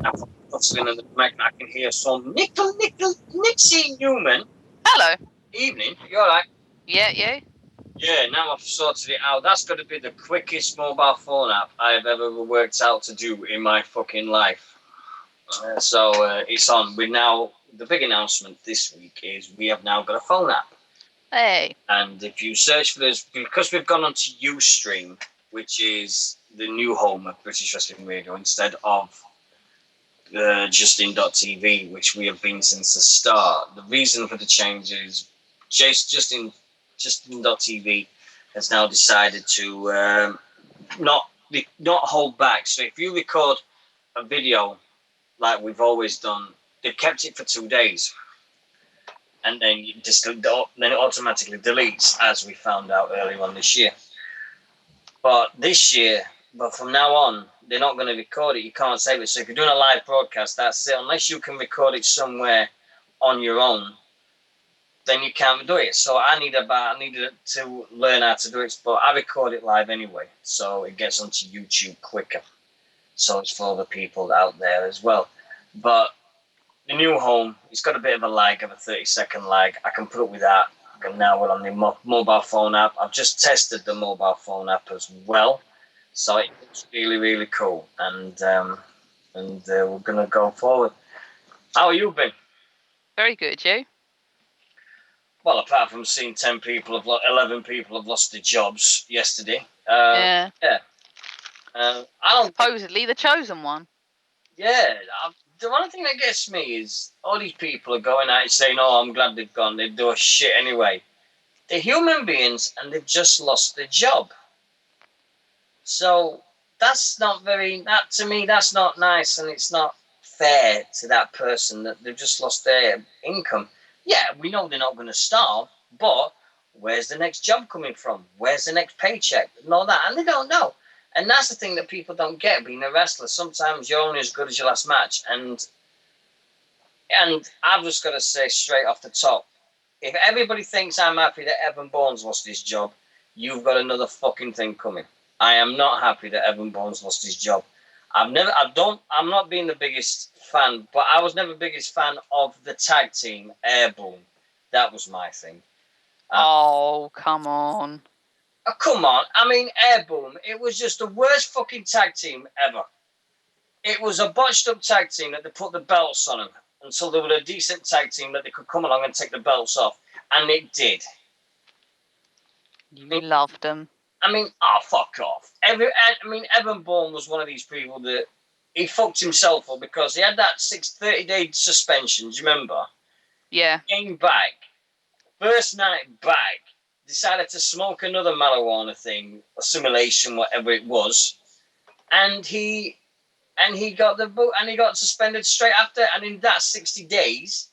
I'm rustling in the mic and I can hear some Nixy Newman. Hello. Evening, you alright? Yeah, you? Yeah, now I've sorted it out. That's got to be the quickest mobile phone app I've ever worked out to do in my fucking life. So it's on. The big announcement this week is we have now got a phone app. Hey. And if you search for this, because we've gone on to Ustream, which is the new home of British Wrestling Radio, instead of Justin.tv, which we have been since the start. The reason for the change is Justin.tv has now decided to not hold back. So if you record a video like we've always done, they've kept it for 2 days. And then then it automatically deletes, as we found out earlier on this year. But from now on, they're not going to record it. You can't save it. So if you're doing a live broadcast, that's it. Unless you can record it somewhere on your own, then you can't do it. So I needed to learn how to do it, but I record it live anyway, so it gets onto YouTube quicker. So it's for other people out there as well. But the new home, it's got a bit of a lag, of a 30-second lag. I can put up with that. And now we're on the mobile phone app. I've just tested the mobile phone app as well. So it's really, really cool. And we're going to go forward. How have you been? Very good, you? Well, apart from seeing 11 people have lost their jobs yesterday. Yeah. Supposedly the chosen one. Yeah. The one thing that gets me is all these people are going out saying, "Oh, I'm glad they've gone. They do a shit anyway." They're human beings and they've just lost their job. So to me, that's not nice, and it's not fair to that person that they've just lost their income. Yeah, we know they're not going to starve, but where's the next job coming from? Where's the next paycheck? And all that, and they don't know. And that's the thing that people don't get being a wrestler. Sometimes you're only as good as your last match. And I've just got to say straight off the top, if everybody thinks I'm happy that Evan Bourne's lost his job, you've got another fucking thing coming. I am not happy that Evan Bourne's lost his job. I'm not being the biggest fan, but I was never the biggest fan of the tag team, Airborne. That was my thing. Oh, come on. Come on. I mean, Airborne, it was just the worst fucking tag team ever. It was a botched up tag team that they put the belts on them until they were a decent tag team that they could come along and take the belts off. And it did. You loved them. I mean, fuck off. Evan Bourne was one of these people that he fucked himself up because he had that 30-day suspension, do you remember? Yeah. Came back, first night back, decided to smoke another marijuana thing, assimilation, whatever it was, and he got the boot, and he got suspended straight after, and in that 60 days,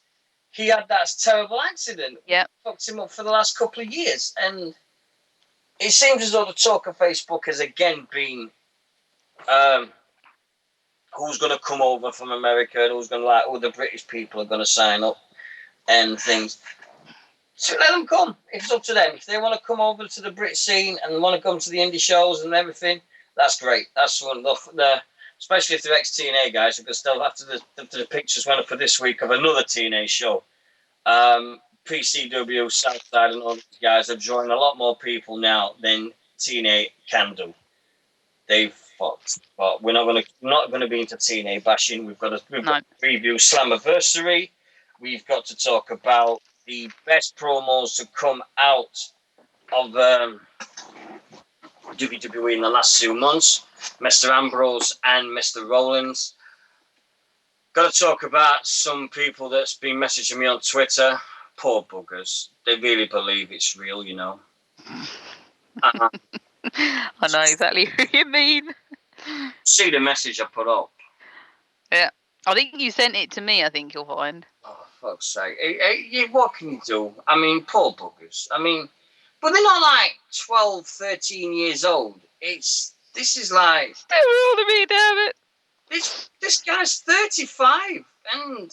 he had that terrible accident. Yeah. Fucked him up for the last couple of years, and it seems as though the talk of Facebook has again been who's going to come over from America and who's going to the British people are going to sign up and things. So let them come. It's up to them. If they want to come over to the Brit scene and want to come to the indie shows and everything, that's great. That's one. Especially if they're ex-TNA guys, because they'll after the pictures went up for this week of another TNA show. PCW, Southside, and all these guys are drawing a lot more people now than TNA can do. They've fucked, but we're not going to be into TNA bashing. We've got to review Slammiversary. We've got to talk about the best promos to come out of WWE in the last 2 months. Mr. Ambrose and Mr. Rollins. Got to talk about some people that's been messaging me on Twitter. Poor buggers. They really believe it's real, you know. I know exactly who you mean. See the message I put up. Yeah. I think you sent it to me, I think you'll find. Oh, fuck's sake. What can you do? I mean, poor buggers. I mean, but they're not like 12, 13 years old. This is like... They're older than me, damn it. This guy's 35 and...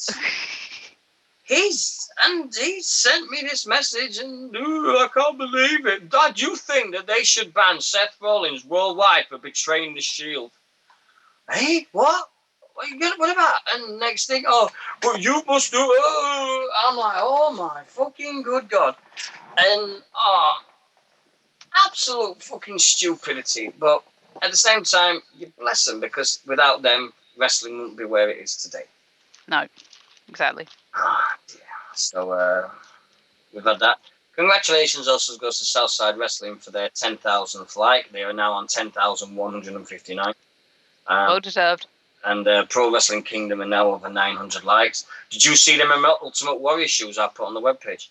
He sent me this message and I can't believe it. Dad, you think that they should ban Seth Rollins worldwide for betraying the Shield? Hey, what? what about? And next thing, oh, but you must do. Oh. I'm like, oh my fucking good God, and absolute fucking stupidity. But at the same time, you bless them because without them, wrestling wouldn't be where it is today. No, exactly. Dear. So we've had that. Congratulations also goes to Southside Wrestling for their 10,000th like. They are now on 10,159. Well deserved. And Pro Wrestling Kingdom are now over 900 likes. Did you see them Ultimate Warrior shoes I put on the webpage?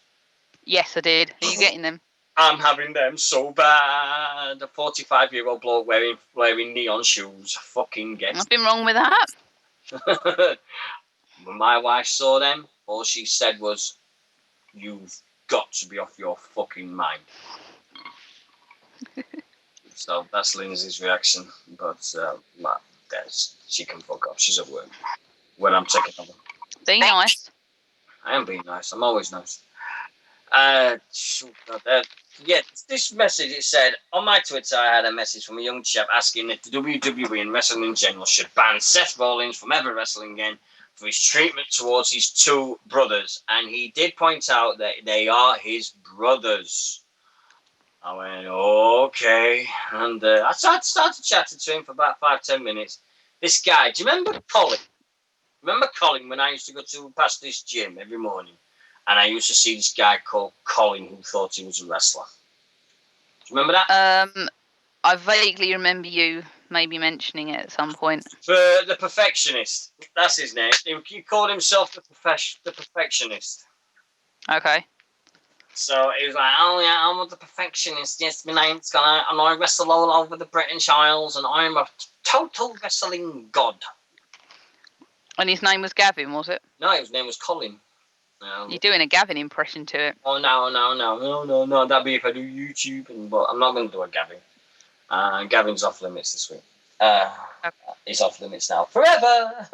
Yes, I did. Are you getting them? I'm having them so bad. A 45-year-old bloke wearing neon shoes. Fucking get Nothing wrong with that. When my wife saw them, all she said was, "You've got to be off your fucking mind." So that's Lindsay's reaction. But she can fuck off. She's at work. When I'm taking over. Be nice. I am being nice. I'm always nice. This message, it said, on my Twitter, I had a message from a young chap asking if the WWE and wrestling in general should ban Seth Rollins from ever wrestling again for his treatment towards his two brothers. And he did point out that they are his brothers. I went, okay. And I started chatting to him for about 5-10 minutes. This guy, do you remember Colin? Remember Colin when I used to go past this gym every morning? And I used to see this guy called Colin who thought he was a wrestler. Do you remember that? I vaguely remember you maybe mentioning it at some point. The Perfectionist. That's his name. He called himself the Perfectionist. Okay. So he was like, oh yeah, I'm the Perfectionist. Yes, my name's gonna, and I wrestle all over the British Isles, and I'm a total wrestling god. And his name was Gavin, was it? No, his name was Colin. You're doing a Gavin impression to it. Oh, no. That'd be if I do YouTube, but I'm not going to do a Gavin. Gavin's off limits this week. Okay. He's off limits now forever.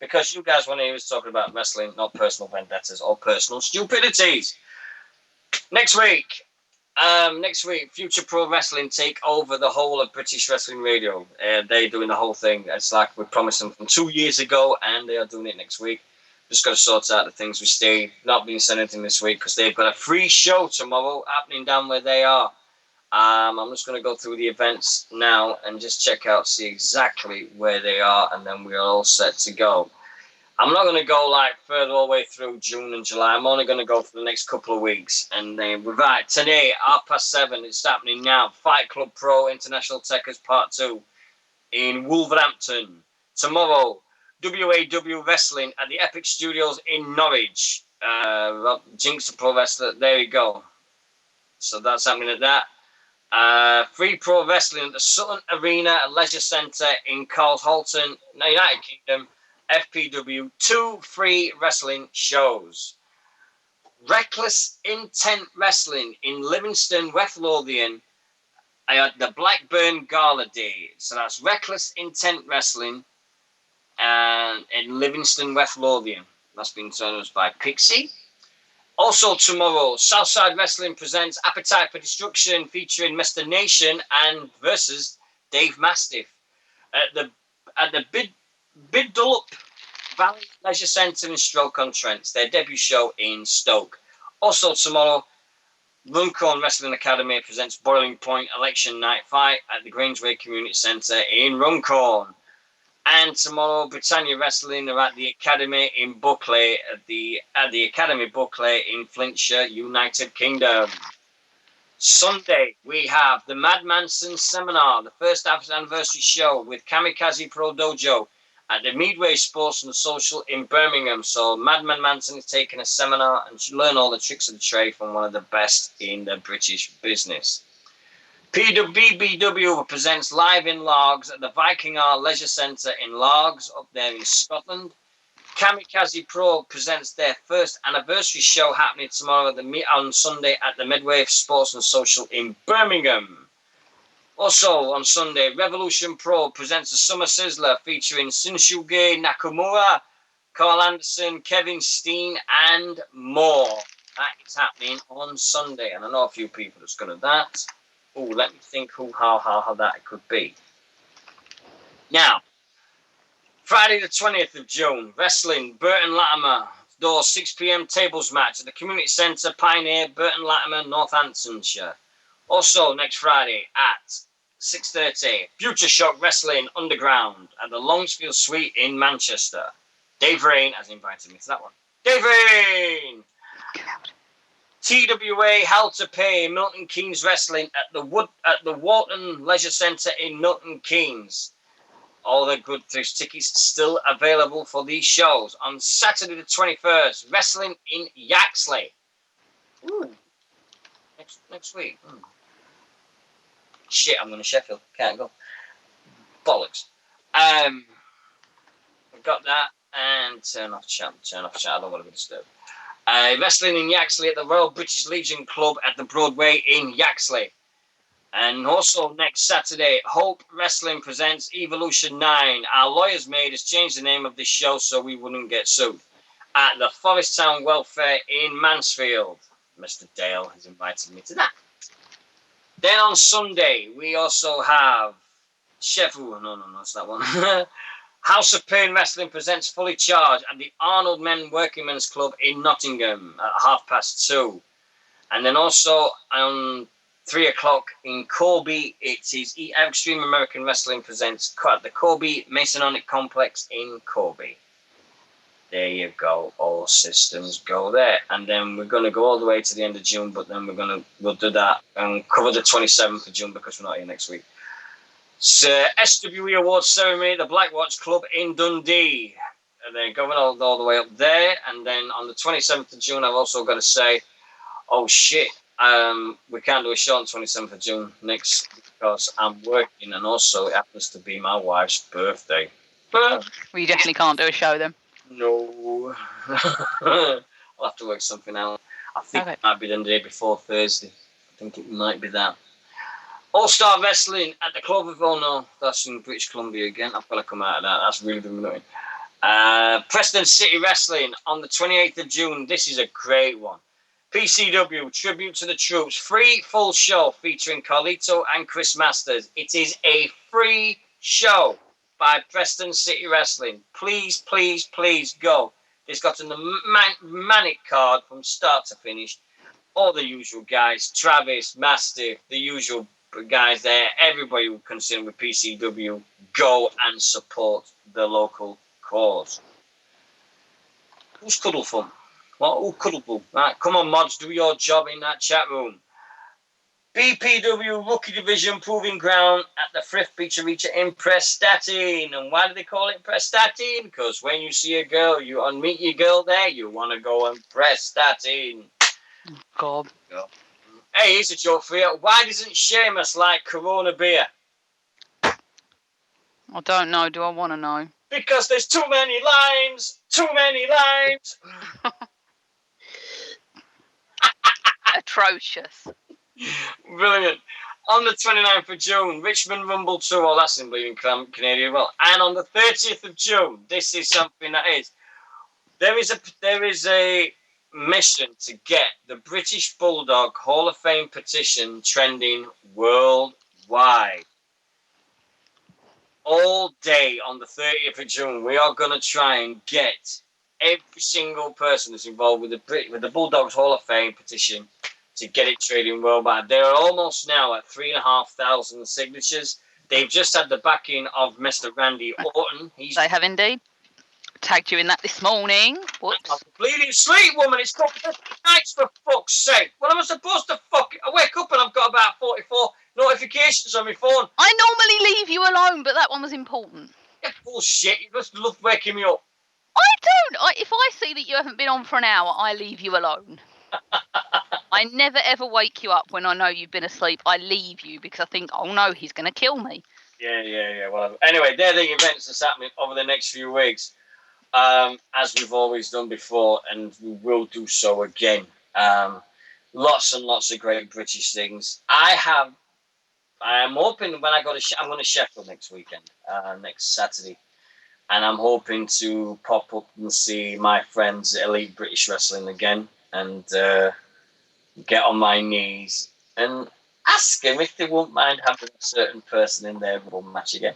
Because you guys want to hear us talking about wrestling, not personal vendettas or personal stupidities. Next week, Future Pro Wrestling take over the whole of British Wrestling Radio. They're doing the whole thing. It's like we promised them from 2 years ago, and they are doing it next week. Just got to sort out the things we stay. Not being said anything this week because they've got a free show tomorrow happening down where they are. I'm just going to go through the events now and just check out, see exactly where they are, and then we're all set to go. I'm not going to go like further all the way through June and July. I'm only going to go for the next couple of weeks. And then right today, 7:30, it's happening now. Fight Club Pro International Techers Part 2 in Wolverhampton. Tomorrow, WAW Wrestling at the Epic Studios in Norwich. Jinx the Pro Wrestler, there you go. So that's happening at that. Free Pro Wrestling at the Sutton Arena Leisure Centre in Carlshalton, United Kingdom. FPW, 2 free wrestling shows. Reckless Intent Wrestling in Livingston, West Lothian at the Blackburn Gala Day. So that's Reckless Intent Wrestling and in Livingston, West Lothian. That's been turned up by Pixie. Also tomorrow, Southside Wrestling presents Appetite for Destruction featuring Mr. Nation and versus Dave Mastiff at the Bidulp Valley Leisure Centre in Stoke-on-Trent. It's their debut show in Stoke. Also tomorrow, Runcorn Wrestling Academy presents Boiling Point Election Night Fight at the Grangeway Community Centre in Runcorn. And tomorrow, Britannia Wrestling are at the Academy in Buckley, at the Academy Buckley in Flintshire, United Kingdom. Sunday, we have the Mad Manson Seminar, the first anniversary show with Kamikaze Pro Dojo at the Midway Sports and Social in Birmingham. So Madman Manson is taking a seminar and learn all the tricks of the trade from one of the best in the British business. PWBW presents Live in Largs at the Viking R Leisure Centre in Largs, up there in Scotland. Kamikaze Pro presents their first anniversary show happening tomorrow on Sunday at the Midway Sports and Social in Birmingham. Also on Sunday, Revolution Pro presents a Summer Sizzler featuring Shinsuke Nakamura, Carl Anderson, Kevin Steen, and more. That is happening on Sunday, and I know a few people that's going to that. Oh, let me think how that could be. Now, Friday the 20th of June, wrestling, Burton Latimer, door 6 p.m. tables match at the Community Centre, Pioneer, Burton Latimer, Northamptonshire. Also, next Friday at 6:30, Future Shock Wrestling Underground at the Longsfield Suite in Manchester. Dave Rain has invited me to that one. Dave Rain! God. TWA Hell to Pay Milton Keynes Wrestling at the Wharton Leisure Centre in Milton Keynes. All the good tickets still available for these shows. On Saturday the 21st, wrestling in Yaxley. Ooh. Next week. Shit, I'm going to Sheffield. Can't go. Bollocks. We've got that. And turn off chat. I don't want to be disturbed. Wrestling in Yaxley at the Royal British Legion Club at the Broadway in Yaxley. And also next Saturday, Hope Wrestling presents Evolution 9. Our lawyers made us change the name of this show so we wouldn't get sued. At the Forest Town Welfare in Mansfield. Mr. Dale has invited me to that. Then on Sunday, we also have Sheffield. No, it's that one. House of Pain Wrestling presents Fully Charged at the Arnold Men Workingmen's Club in Nottingham at 2:30. And then also on 3 o'clock in Corby, it is Extreme American Wrestling presents at the Corby Masonic Complex in Corby. There you go. All systems go there. And then we're going to go all the way to the end of June, but then we'll do that and cover the 27th of June because we're not here next week. So, SWE Awards Ceremony at the Black Watch Club in Dundee. And then going all the way up there. And then on the 27th of June, I've also got to say, oh shit, we can't do a show on 27th of June next because I'm working and also it happens to be my wife's birthday. Well, you definitely can't do a show then. No. I'll have to work something out. I think it might be the day before Thursday. I think it might be that. All-Star Wrestling at the Cloverville. No, that's in British Columbia again. I've got to come out of that. That's really been annoying. Preston City Wrestling on the 28th of June. This is a great one. PCW, Tribute to the Troops. Free full show featuring Carlito and Chris Masters. It is a free show by Preston City Wrestling. Please, please, please go. It's got a manic card from start to finish. All the usual guys. Travis, Mastiff, the usual guys there. Everybody who concerned with PCW, go and support the local cause. Who's Cuddleful? What? Oh, Cuddleful. Right, come on, mods, do your job in that chat room. BPW Rookie Division Proving Ground at the Frith Beach Arena in Prestatyn. And why do they call it Prestatyn? Because when you see a girl, you meet your girl there, you want to go and Prestatyn. God. Hey, here's a joke for you. Why doesn't Seamus like Corona beer? I don't know. Do I want to know? Because there's too many limes. Too many limes. Atrocious. Brilliant. On the 29th of June, Richmond Rumble Tour. Oh, that's in bleeding Canadian. Well, and on the 30th of June, this is something that is. There is a mission to get the British Bulldog Hall of Fame petition trending worldwide. All day on the 30th of June, we are going to try and get every single person that's involved with the Bulldogs Hall of Fame petition to get it trading worldwide. They are almost now at 3,500 signatures. They've just had the backing of Mr. Randy Orton. They have indeed. Tagged you in that this morning. Whoops. I'm bleeding sleep, woman. It's called nights, for fuck's sake. What am I supposed to I wake up and I've got about 44 notifications on my phone. I normally leave you alone, but that one was important. Yeah, bullshit. You just love waking me up. I don't. If I see that you haven't been on for an hour, I leave you alone. I never ever wake you up when I know you've been asleep. I leave you because I think, oh no, he's going to kill me. Yeah. Well, anyway, they're the events that's happening over the next few weeks. As we've always done before, and we will do so again. Lots and lots of great British things. I am hoping when I'm going to Sheffield next weekend, next Saturday, and I'm hoping to pop up and see my friends at Elite British Wrestling again, and get on my knees and ask them if they won't mind having a certain person in their Rumble match again.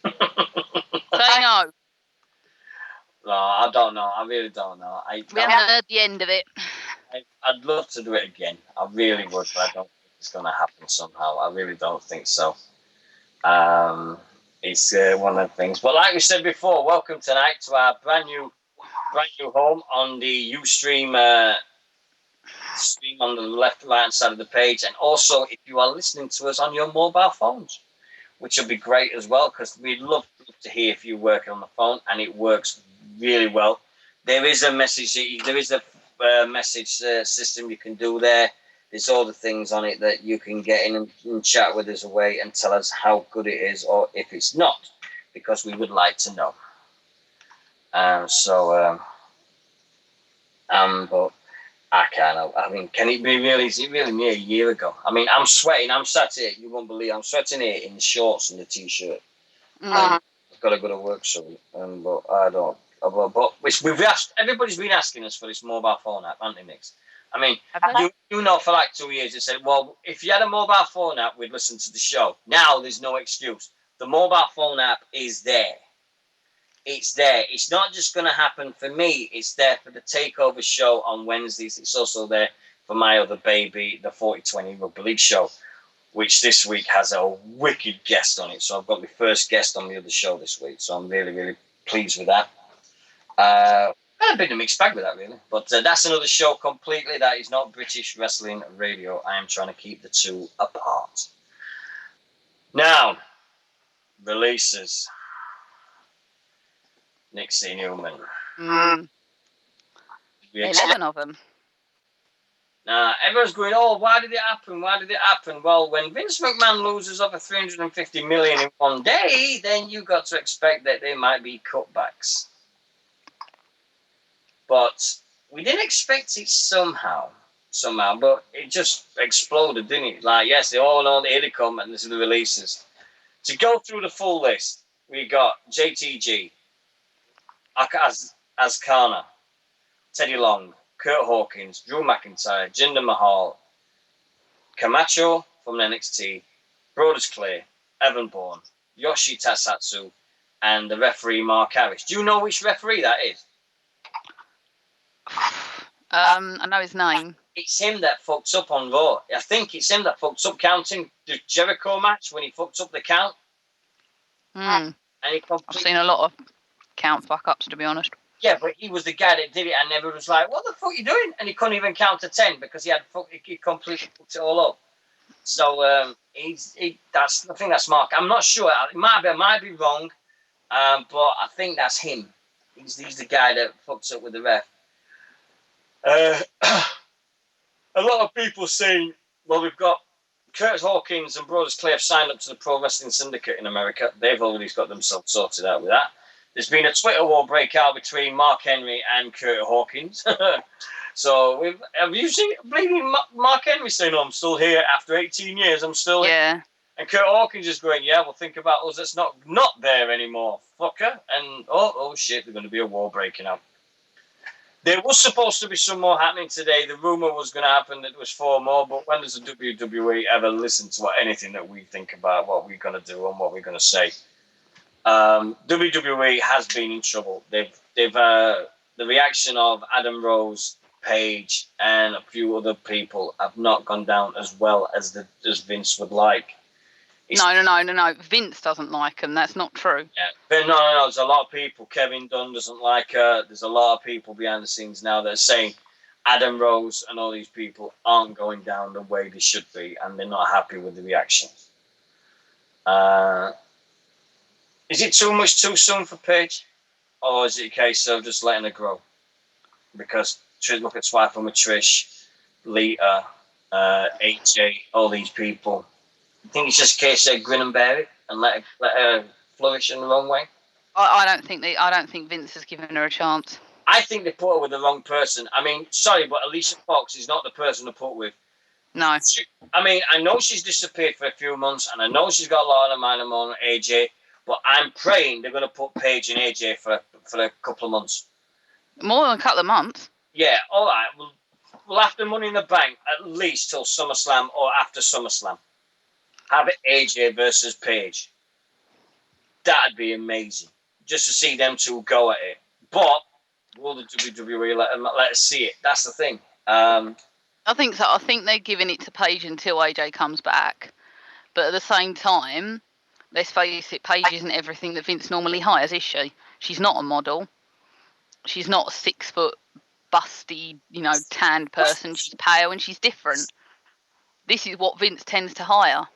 Say no. No, I don't know. I really don't know. We haven't heard the end of it. I'd love to do it again. I really would, but I don't think it's going to happen somehow. I really don't think so. It's one of the things. But like we said before, welcome tonight to our brand new home on the Ustream stream on the right-hand side of the page, and also if you are listening to us on your mobile phones, which would be great as well, because we'd love to hear if you're working on the phone, and it works really well. There is a message system you can do there. There's all the things on it that you can get in and chat with us away and tell us how good it is or if it's not, because we would like to know. But I can't. I mean, can it be really? Is it really near a year ago? I mean, I'm sweating. I'm sat here. You won't believe. I'm sweating here in the shorts and the t-shirt. I've got to go to work soon, but I don't. But we've asked. Everybody's been asking us for this mobile phone app, haven't they, Nix? I mean, you know, for like 2 years, they said, well, if you had a mobile phone app, we'd listen to the show. Now there's no excuse. The mobile phone app is there. It's there. It's not just going to happen for me. It's there for the Takeover show on Wednesdays. It's also there for my other baby, the 4020 Rugby League show, which this week has a wicked guest on it. So I've got my first guest on the other show this week. So I'm really, really pleased with that. A bit of a mixed bag with that, really. But that's another show completely. That is not British Wrestling Radio. I am trying to keep the two apart. Now, releases. Nixy Newman. 11 of them. Everyone's going, oh, why did it happen? Why did it happen? Well, when Vince McMahon loses over 350 million in one day, then you got to expect that there might be cutbacks. But we didn't expect it somehow, but it just exploded, didn't it? Like, yes, they all know here they come, and this are the releases. To go through the full list, we got JTG, Azkana, Teddy Long, Kurt Hawkins, Drew McIntyre, Jinder Mahal, Camacho from NXT, Brodus Clay, Evan Bourne, Yoshi Tasatsu, and the referee Mark Harris. Do you know which referee that is? I know his name. It's him that fucks up on Raw. I think it's him that fucks up counting the Jericho match when he fucked up the count. And I've seen a lot of count fuck-ups, to be honest. Yeah, but he was the guy that did it, and everyone was like, what the fuck are you doing? And he couldn't even count to 10 because he completely fucked it all up. So I think that's Mark. I'm not sure. I might be wrong, but I think that's him. He's the guy that fucks up with the ref. A lot of people saying, well, we've got Kurt Hawkins and Brodus Clay have signed up to the Pro Wrestling Syndicate in America. They've already got themselves sorted out with that. There's been a Twitter war breakout between Mark Henry and Kurt Hawkins. So have you seen bleeding Mark Henry saying, "Oh, I'm still here after 18 years. I'm still here." And Kurt Hawkins is going, "Yeah, well, think about us. That's not there anymore, fucker." And oh shit, there's going to be a war breaking out. There was supposed to be some more happening today. The rumor was going to happen that there was 4 more, but when does the WWE ever listen to anything that we think about, what we're going to do and what we're going to say? WWE has been in trouble. The reaction of Adam Rose, Paige, and a few other people have not gone down as well as Vince would like. No. Vince doesn't like him. That's not true. Yeah, but no. There's a lot of people. Kevin Dunn doesn't like her. There's a lot of people behind the scenes now that are saying Adam Rose and all these people aren't going down the way they should be, and they're not happy with the reaction. Is it too much too soon for Paige? Or is it a case of just letting her grow? Because look at Swipe with Trish, Lita, AJ, all these people. I think it's just a case of grin and bear it and let her flourish in the wrong way. I don't think Vince has given her a chance. I think they put her with the wrong person. I mean, sorry, but Alicia Fox is not the person to put with. No. I know she's disappeared for a few months, and I know she's got a lot of mind on AJ. But I'm praying they're going to put Paige and AJ for a couple of months. More than a couple of months? Yeah, all right. We'll have the Money in the Bank at least till SummerSlam or after SummerSlam. Have it AJ versus Paige. That'd be amazing. Just to see them two go at it. But will the WWE let us see it? That's the thing. I think so. I think they're giving it to Paige until AJ comes back. But at the same time, let's face it, Paige isn't everything that Vince normally hires, is she? She's not a model. She's not a 6 foot, busty, tanned person. She's pale and she's different. This is what Vince tends to hire.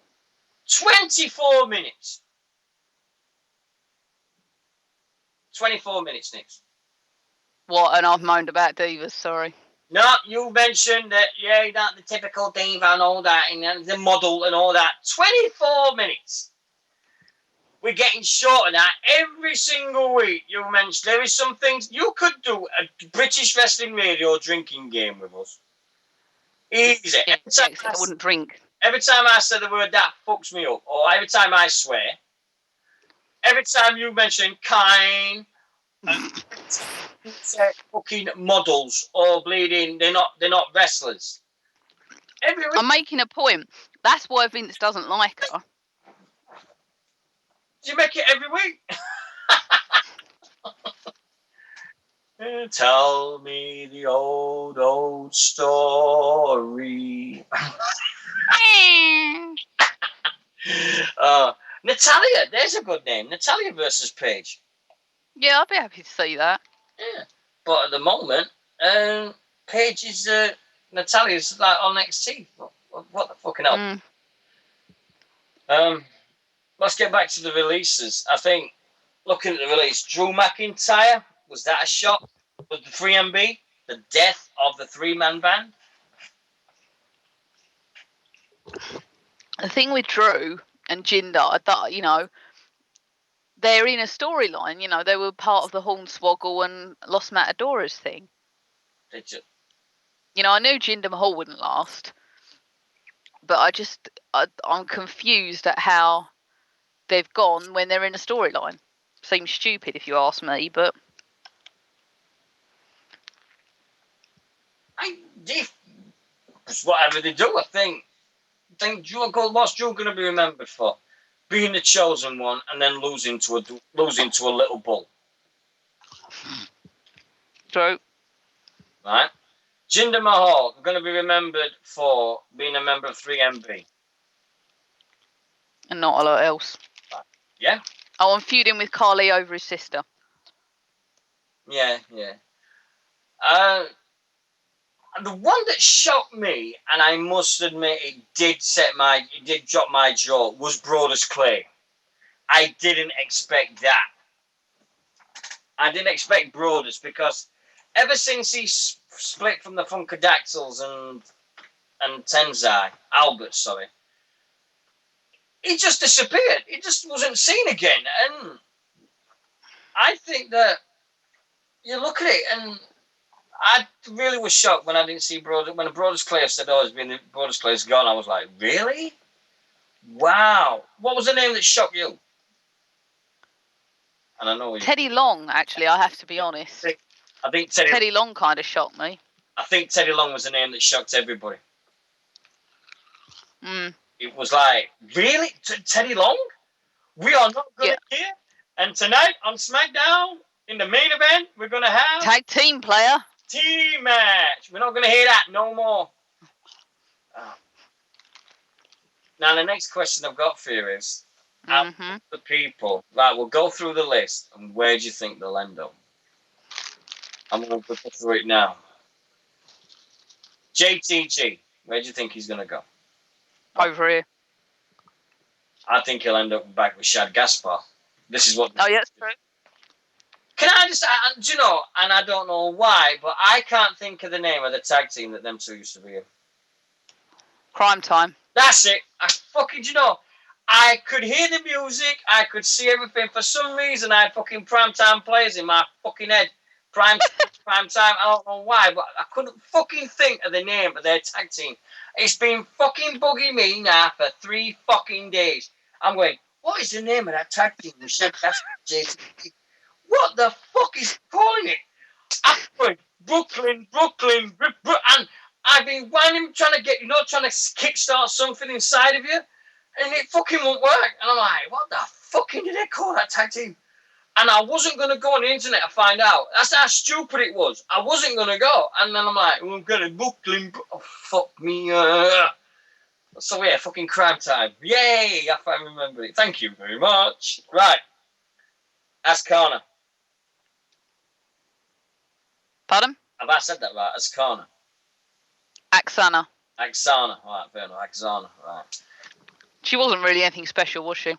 24 minutes. 24 minutes, Nick. What? And I've moaned about divas, sorry. No, you mentioned that, not the typical diva and all that, and the model and all that. 24 minutes. We're getting short of that every single week. You mentioned there is some things you could do a British Wrestling Radio drinking game with us. Easy. Yeah, I wouldn't drink. Every time I say the word that fucks me up, or every time I swear, every time you mention kind, fucking models or bleeding, they're not wrestlers. Every week. I'm making a point. That's why Vince doesn't like her. You make it every week. Tell me the old story. Natalia, there's a good name. Natalia versus Paige. Yeah, I'd be happy to see that. Yeah, but at the moment, Paige is Natalia's like on NXT. What the fucking hell? Let's get back to the releases. I think looking at the release, Drew McIntyre, was that a shock? Was the 3MB the death of the 3-man band? The thing with Drew and Jinder, I thought, they're in a storyline. They were part of the Hornswoggle and Los Matadoras thing. Did you? I knew Jinder Mahal wouldn't last, but I'm confused at how they've gone when they're in a storyline. Seems stupid if you ask me, but whatever they do, I think what's Drew going to be remembered for? Being the chosen one and then losing to a little bull. True. Right? Jinder Mahal going to be remembered for being a member of 3MB. And not a lot else. Yeah? Oh, I'm feuding with Carly over his sister. Yeah. The one that shocked me, and I must admit it did drop my jaw, was Brodus Clay. I didn't expect that. I didn't expect Brodus because ever since he split from the Funkadactyls and Tenzai, Albert, sorry, he just disappeared. He just wasn't seen again. And I think that you look at it, and I really was shocked when I didn't see Brodus. When Brodus Clay said, Brodus Clay's gone, I was like, really? Wow. What was the name that shocked you? And I know Teddy Long, actually, I have to be honest. I think Teddy Long kind of shocked me. I think Teddy Long was the name that shocked everybody. It was like, really? Teddy Long? We are not good here. And tonight on SmackDown, in the main event, we're going to have... Tag team player. Team match. We're not going to hear that no more. Now, the next question I've got for you is, out of the people, right, we'll go through the list, and where do you think they'll end up? I'm going to go through it now. JTG, where do you think he's going to go? Over here. I think he'll end up back with Shad Gaspar. This is what... Oh, yeah, that's true. Can I just... do you know, and I don't know why, but I can't think of the name of the tag team that them two used to be in. Crime Time. That's it. I could hear the music. I could see everything. For some reason, I had fucking Primetime players in my fucking head. Prime Time. I don't know why, but I couldn't fucking think of the name of their tag team. It's been fucking bugging me now for 3 fucking days. I'm going, what is the name of that tag team? What the fuck is calling it? I'm going, Brooklyn, and I've been whining, trying to kickstart something inside of you, and it fucking won't work. And I'm like, what the fucking did they call that tag team? And I wasn't going to go on the internet to find out. That's how stupid it was. I wasn't going to go. And then I'm like, I'm going to Brooklyn. Oh, fuck me. So, yeah, fucking crime time. Yay! I finally remembered it. Thank you very much. Right. Ascana. Pardon? Have I said that right? Ascana. Axana. Axana. Right, fair enough. Axana. Right. She wasn't really anything special, was she? Do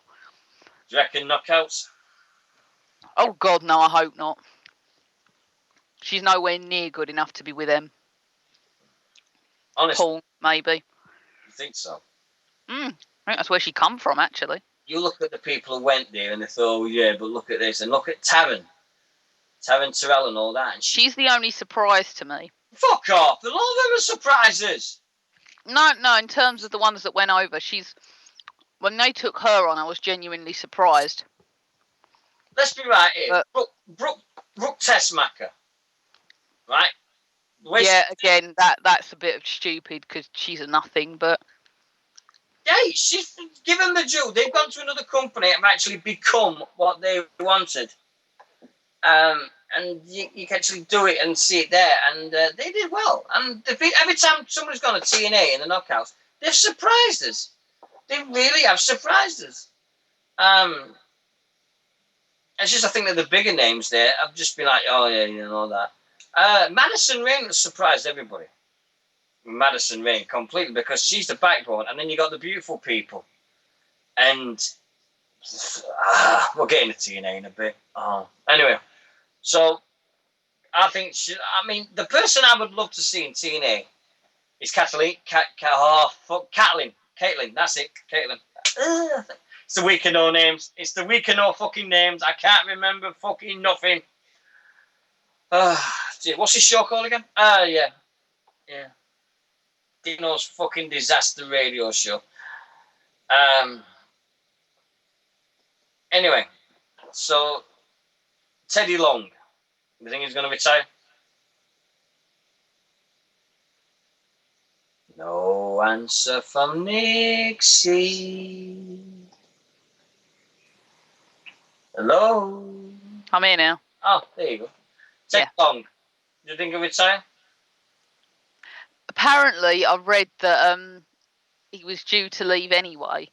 you reckon knockouts? Oh, God, no, I hope not. She's nowhere near good enough to be with him. Honestly. Paul, maybe. You think so? I think that's where she come from, actually. You look at the people who went there and they thought, oh, yeah, but look at this. And look at Taryn. Taryn Terrell and all that. And she's the only surprise to me. Fuck off. All of them are surprises. No, in terms of the ones that went over, when they took her on, I was genuinely surprised. Let's be right here. Brooke Tessmacher. Right? Again, that's a bit of stupid because she's a nothing, but... Yeah, she's given the due. They've gone to another company and have actually become what they wanted. And you can actually do it and see it there. And they did well. And every time somebody's gone to TNA in the knockouts, they've surprised us. They really have surprised us. It's just I think that the bigger names there, I've just been like, oh yeah, you know that. Madison Rain has surprised everybody. Madison Rain completely because she's the backbone, and then you got the beautiful people, and we'll get into TNA in a bit. Anyway, so I think the person I would love to see in TNA is Caitlyn. That's it, Caitlyn. It's the week of no names. It's the week of no fucking names. I can't remember fucking nothing. What's his show called again? Yeah. Dino's fucking disaster radio show. Anyway, so Teddy Long, you think he's going to retire? No answer from Nixy. Hello? I'm here now. Oh, there you go. Teddy Long, do you think he'll retire? Apparently, I read that he was due to leave anyway.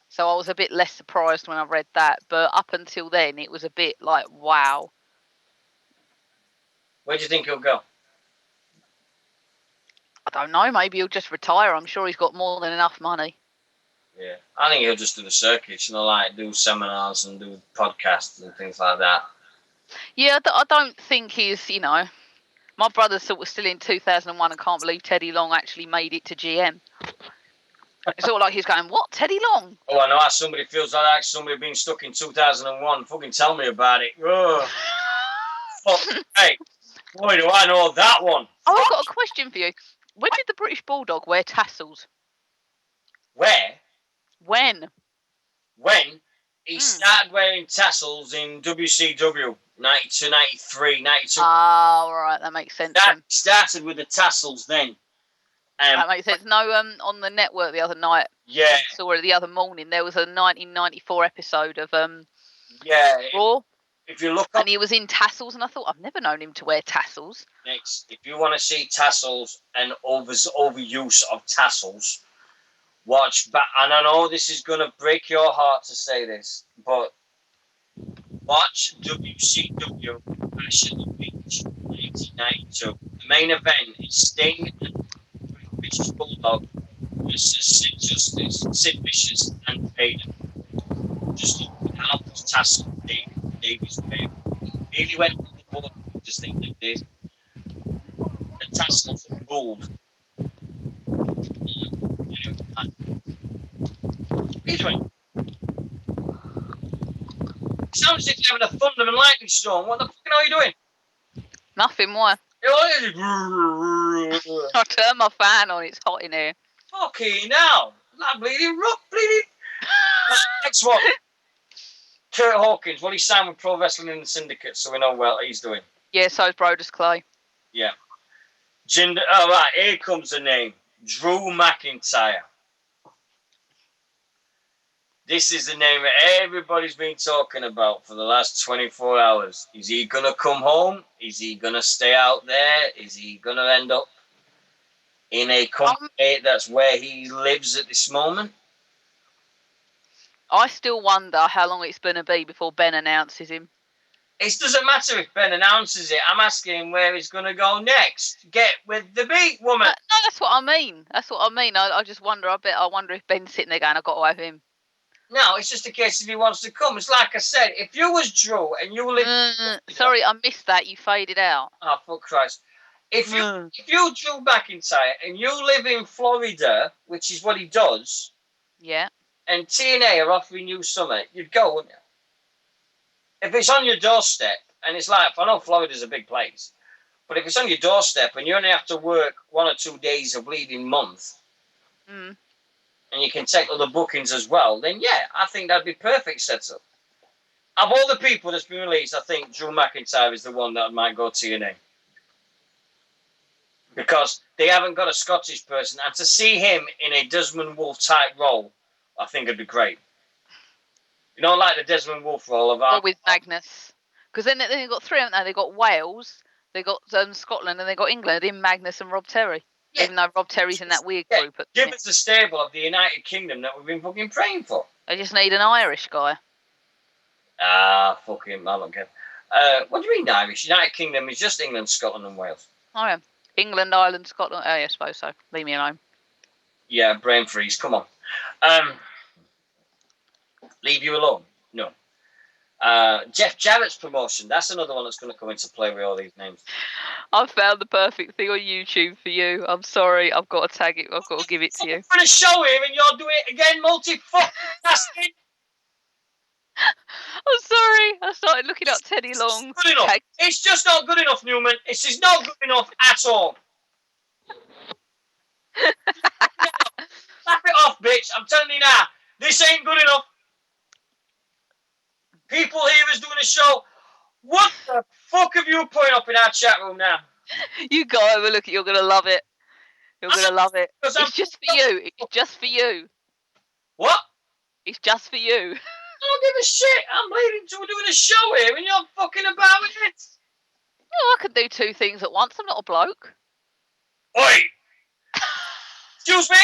So I was a bit less surprised when I read that. But up until then, it was a bit like, wow. Where do you think he'll go? I don't know. Maybe he'll just retire. I'm sure he's got more than enough money. Yeah. I think he'll just do the circuits, like do seminars and do podcasts and things like that. Yeah, I don't think he's, my brother's sort of still in 2001 and can't believe Teddy Long actually made it to GM. It's all like he's going, what, Teddy Long? Oh, I know how somebody feels like that. Somebody being stuck in 2001. Fucking tell me about it. Fuck, hey, boy, do I know that one. Oh, I've got a question for you. When did the British Bulldog wear tassels? Where? When? He started wearing tassels in WCW, 92, 93, 92. Oh, right, that makes sense. Started with the tassels then. That makes sense. No, on the network the other night, saw it the other morning, there was a 1994 episode of Raw. If you look up, and he was in tassels, and I thought, I've never known him to wear tassels. Next, if you want to see tassels and overuse of tassels, watch back. And I know this is going to break your heart to say this, but watch WCW Bash at the Beach 1992. The main event is Sting and British Bulldog versus Sid Vicious and Vader. Just look at how much tassels Davies wearing. Really went on the board. Just think like this. The tassels are gold. Anyway, sounds like you're having a thunder and lightning storm. What the fuck are you doing? Nothing more. I turned my fan on. It's hot in here. Fucking now. That bleeding rock bleeding. Next one. Kurt Hawkins. Well, he signed with Pro Wrestling in the Syndicate, so we know what he's doing. Yeah, so is Brodus Clay. Yeah. Oh, right. Here comes the name. Drew McIntyre. This is the name that everybody's been talking about for the last 24 hours. Is he going to come home? Is he going to stay out there? Is he going to end up in a company that's where he lives at this moment? I still wonder how long it's going to be before Ben announces him. It doesn't matter if Ben announces it. I'm asking him where he's going to go next. Get with the beat, woman. No, that's what I mean. I just wonder. I wonder if Ben's sitting there going, "I've got to have him." No, it's just a case if he wants to come. It's like I said, if you was Drew and you live... Sorry, I missed that. You faded out. Oh, fuck Christ. If you Drew McIntyre and you live in Florida, which is what he does... Yeah. And TNA are offering you something, you'd go, wouldn't you? If it's on your doorstep, and it's like, I know Florida's a big place, but if it's on your doorstep and you only have to work 1 or 2 days a bleeding month, and you can take other bookings as well, then yeah, I think that'd be perfect setup. Of all the people that's been released, I think Drew McIntyre is the one that might go TNA. Because they haven't got a Scottish person, and to see him in a Desmond Wolfe type role, I think it'd be great. You know, like the Desmond Wolfe role of... Or with Magnus. Because then they've got 3, haven't they? They've got Wales, they've got Scotland, and they've got England in Magnus and Rob Terry. Yeah. Even though Rob Terry's in that weird group. Give us the stable of the United Kingdom that we've been fucking praying for. They just need an Irish guy. Fuck him, I don't care. What do you mean Irish? United Kingdom is just England, Scotland and Wales. Oh, yeah. England, Ireland, Scotland. Oh, yeah, I suppose so. Leave me alone. Yeah, brain freeze. Come on. Leave you alone? No. Jeff Jarrett's promotion. That's another one that's going to come into play with all these names. I've found the perfect thing on YouTube for you. I'm sorry. I've got to tag it. I've got to give it to you. I'm going to show him and you're doing it again, multi-fucking. I'm sorry. I started looking up Teddy Long. Good enough. It's just not good enough, Newman. It's just not good enough at all. Slap it off, bitch. I'm telling you now. This ain't good enough. People here is doing a show. What the fuck have you put up in our chat room now? You go have a look. You're going to love it. You're going to love it. It's just for you. It's just for you. What? It's just for you. I don't give a shit. I'm leading to doing a show here and you're fucking about with it. Oh, I can do 2 things at once. I'm not a bloke. Oi! Excuse me?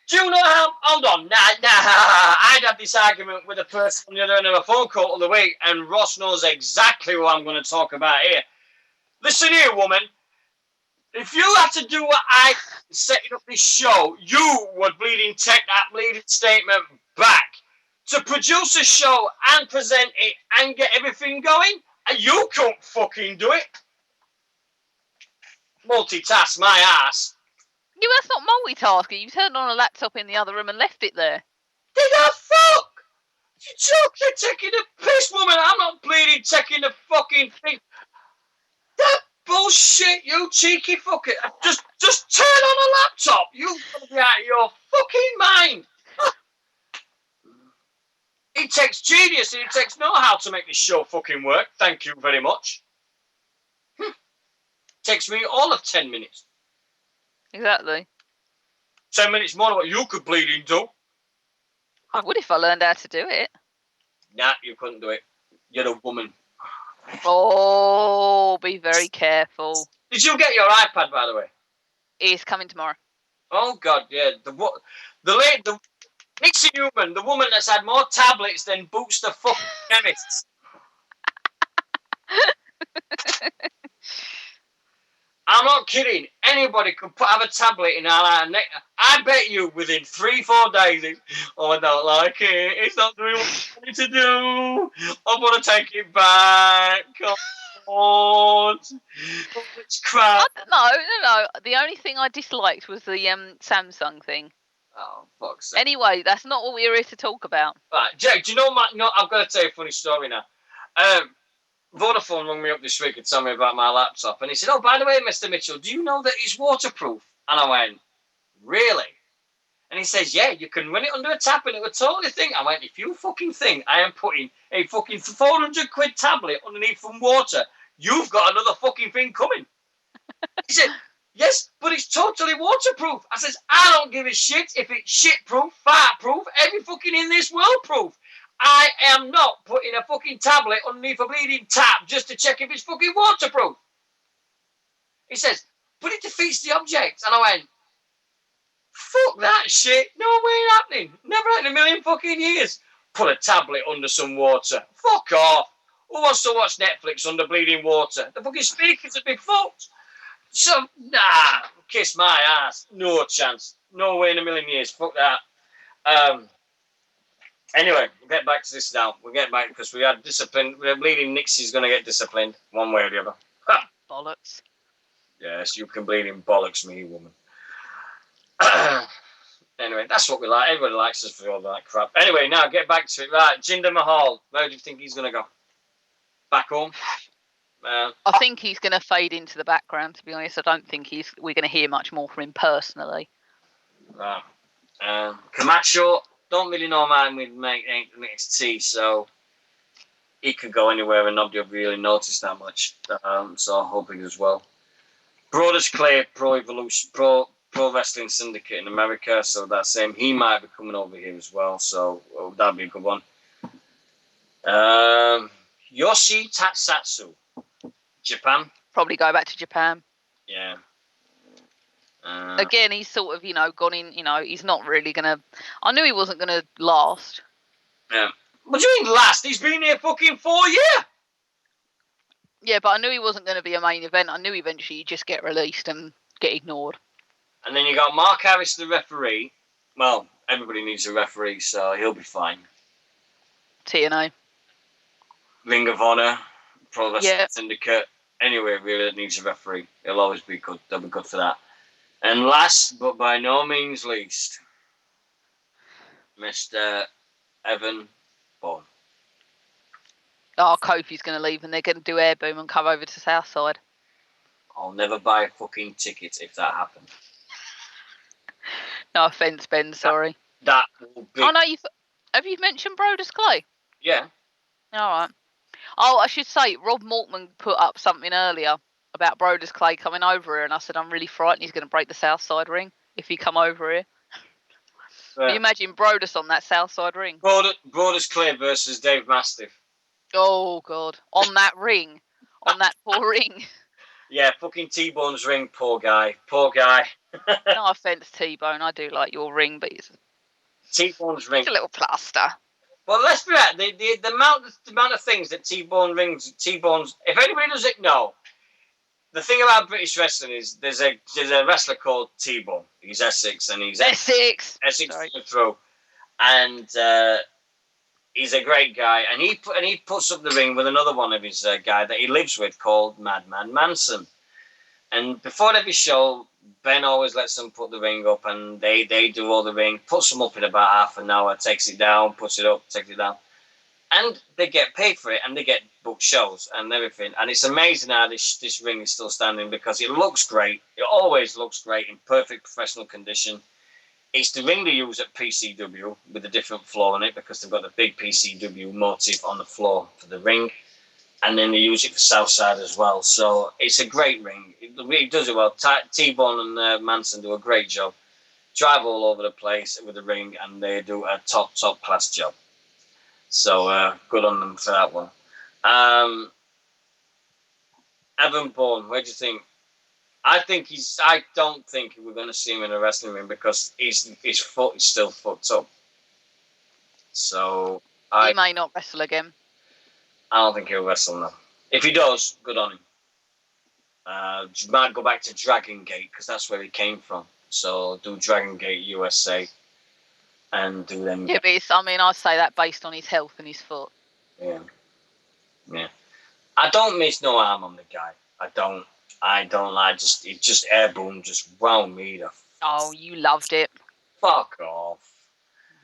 Do you know how... Hold on. Nah. I'd had this argument with a person on the other end of a phone call the week, and Ross knows exactly what I'm going to talk about here. Listen here, woman. If you had to do what I setting up this show, you would bleeding take that bleeding statement back. To produce a show and present it and get everything going, and you can't fucking do it. Multitask my ass. Yeah, that's not multitasking. You turned on a laptop in the other room and left it there. Did I fuck? You joking, taking the piss, woman. I'm not bleeding taking the fucking thing. That bullshit, you cheeky fucker. Just turn on a laptop. You've got to be out of your fucking mind. It takes genius and it takes know-how to make this show fucking work. Thank you very much. Takes me all of 10 minutes. Exactly. 10 minutes more than what you could bleeding do. I would if I learned how to do it. Nah, you couldn't do it. You're a woman. Oh, be very careful. Did you get your iPad, by the way? It's coming tomorrow. Oh, God, yeah. The Nixy Newman, the woman that's had more tablets than Boots the fucking chemists. I'm not kidding. Anybody could have a tablet in our neck. I bet you within 3-4 days, I don't like it. It's not doing what I need to do. I want to take it back. Come on. It's crap. No. The only thing I disliked was the Samsung thing. Oh, fuck's sake. Anyway, that's not what we're here to talk about. Right, Jake, do you know I've got to tell you a funny story now. Vodafone rang me up this week and told me about my laptop. And he said, oh, by the way, Mr. Mitchell, do you know that it's waterproof? And I went, really? And he says, yeah, you can run it under a tap and it will totally think. I went, if you fucking think I am putting a fucking 400 quid tablet underneath some water, you've got another fucking thing coming. He said, yes, but it's totally waterproof. I says, I don't give a shit if it's shit-proof, fart-proof, every fucking in this world proof. I am not putting a fucking tablet underneath a bleeding tap just to check if it's fucking waterproof. He says, but it defeats the object. And I went, fuck that shit. No way happening. Never in a million fucking years. Put a tablet under some water. Fuck off. Who wants to watch Netflix under bleeding water? The fucking speakers would be fucked. So, nah, kiss my ass. No chance. No way in a million years. Fuck that. Anyway, we'll get back to this now. We'll get back because we had discipline. We're bleeding Nixy's going to get disciplined one way or the other. Ha! Bollocks. Yes, you can bleeding bollocks me, woman. Anyway, that's what we like. Everybody likes us for all that crap. Anyway, now get back to it. Right, Jinder Mahal. Where do you think he's going to go? Back home? I think he's going to fade into the background, to be honest. I don't think we're going to hear much more from him personally. Right. Camacho, don't really know man with NXT, so he could go anywhere and nobody will really notice that much. So I'm hoping as well. Brodus Clay, Pro Evolution, Pro Wrestling Syndicate in America, so that's him. He might be coming over here as well, so that'd be a good one. Yoshi Tatsatsu, Japan. Probably go back to Japan. Yeah. Again, he's sort of, gone in, he's not really going to... I knew he wasn't going to last. Yeah. What do you mean last? He's been here fucking 4 years. Yeah, but I knew he wasn't going to be a main event. I knew eventually he'd just get released and get ignored. And then you got Mark Harris, the referee. Well, everybody needs a referee, so he'll be fine. TNA. Ring of Honor, Pro Wrestling Syndicate. Anyway, really, it needs a referee. He'll always be good. They'll be good for that. And last, but by no means least, Mr. Evan Bourne. Oh, Kofi's going to leave and they're going to do Air Boom and come over to Southside. I'll never buy a fucking ticket if that happens. No offence, Ben, sorry. That will be... Oh, no, have you mentioned Brodus Clay? Yeah. All right. Oh, I should say, Rob Maltman put up something earlier about Brodus Clay coming over here, and I said, I'm really frightened he's going to break the Southside ring if he come over here. Can you imagine Brodus on that Southside ring? Brodus Clay versus Dave Mastiff. Oh, God. On that ring. On that poor ring. Yeah, fucking T-Bone's ring, poor guy. Poor guy. No offence, T-Bone. I do like your ring, but it's... T-Bone's ring. It's a little plaster. Well, let's be right. The amount of things that T-Bone rings, T-Bone's... If anybody doesn't know, the thing about British wrestling is there's a wrestler called T-Bone. He's Essex, and he's... Essex through. And he's a great guy. And he puts up the ring with another one of his guy that he lives with called Madman Manson. And before every show, Ben always lets them put the ring up, and they do all the ring, puts them up in about half an hour, takes it down, puts it up, takes it down. And they get paid for it, and they get booked shows and everything. And it's amazing how this ring is still standing because it looks great. It always looks great in perfect professional condition. It's the ring they use at PCW with a different floor on it because they've got the big PCW motif on the floor for the ring. And then they use it for Southside as well. So it's a great ring. It really does it well. T-Bone and Manson do a great job. Drive all over the place with the ring, and they do a top class job. So good on them for that one. Evan Bourne, where do you think? I don't think we're going to see him in a wrestling ring because his foot is still fucked up. So he may not wrestle again. I don't think he'll wrestle now. If he does, good on him. Might go back to Dragon Gate because that's where he came from. So do Dragon Gate USA and do them. Yeah, but I'd say that based on his health and his foot. Yeah. I don't miss no arm on the guy. I don't. It just airborne just wound me to. Oh, you loved it. Fuck off.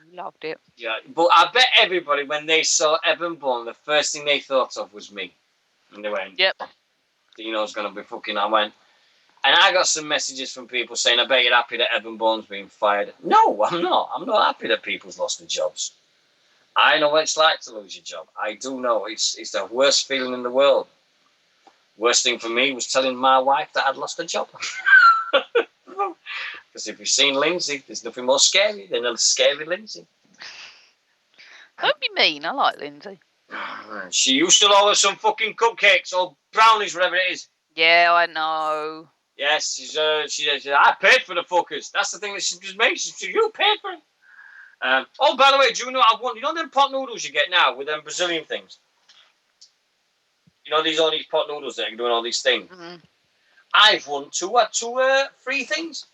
You loved it. Yeah, but I bet everybody when they saw Evan Bourne, the first thing they thought of was me. And they went, "Yep, Dino's gonna be fucking." I went, and I got some messages from people saying, "I bet you're happy that Evan Bourne's being fired." No, I'm not. I'm not happy that people's lost their jobs. I know what it's like to lose your job. I do know it's the worst feeling in the world. Worst thing for me was telling my wife that I'd lost a job. Because if you've seen Lindsay, there's nothing more scary than a scary Lindsay. Don't be mean. I like Lindsay. She used to order some fucking cupcakes or brownies, whatever it is. Yeah, I know. Yes, she I paid for the fuckers. That's the thing that she just makes. You paid for it. Oh, by the way, do you know I've won? You know them pot noodles you get now with them Brazilian things? You know all these pot noodles that are doing all these things? Mm-hmm. I've won two free things.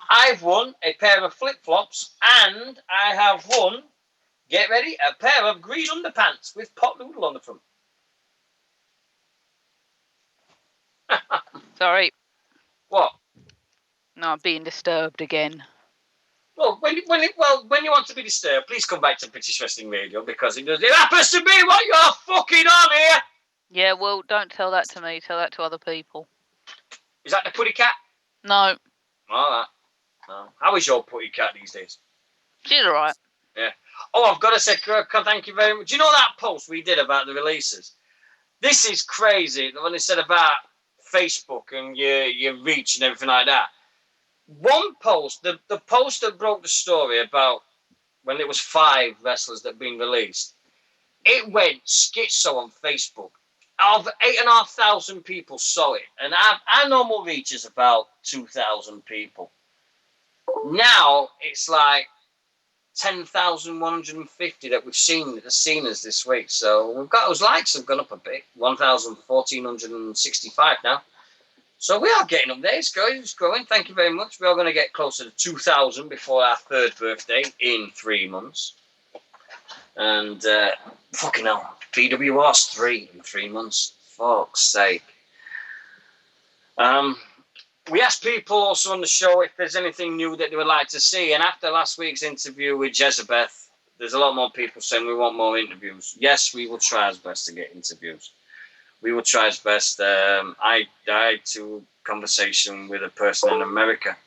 I've won a pair of flip-flops and I have won, get ready, a pair of green underpants with pot noodle on the front. Sorry. What? No, I'm being disturbed again. Well, when you want to be disturbed, please come back to British Wrestling Radio because it happens to be what you're fucking on here. Yeah, well, don't tell that to me. Tell that to other people. Is that the putty cat? No. All right. No. How is your putty cat these days? She's all right. Yeah. Oh, I've got to say, thank you very much. Do you know that post we did about the releases? This is crazy. When they said about Facebook and your reach and everything like that. One post, the post that broke the story about when it was 5 wrestlers that had been released, it went schizo on Facebook. Of 8,500 people saw it, and our normal reach is about 2,000 people. Now it's like 10,150 that we've seen us this week. So we've got those likes have gone up a bit, 1,165 now. So we are getting up there. It's growing. Thank you very much. We are going to get closer to 2,000 before our 3rd birthday in 3 months. And fucking hell, PWR's 3 in 3 months. Fuck's sake. We asked people also on the show if there's anything new that they would like to see. And after last week's interview with Jezebeth, there's a lot more people saying we want more interviews. Yes, we will try our best to get interviews. We will try his best. I died to conversation with a person in America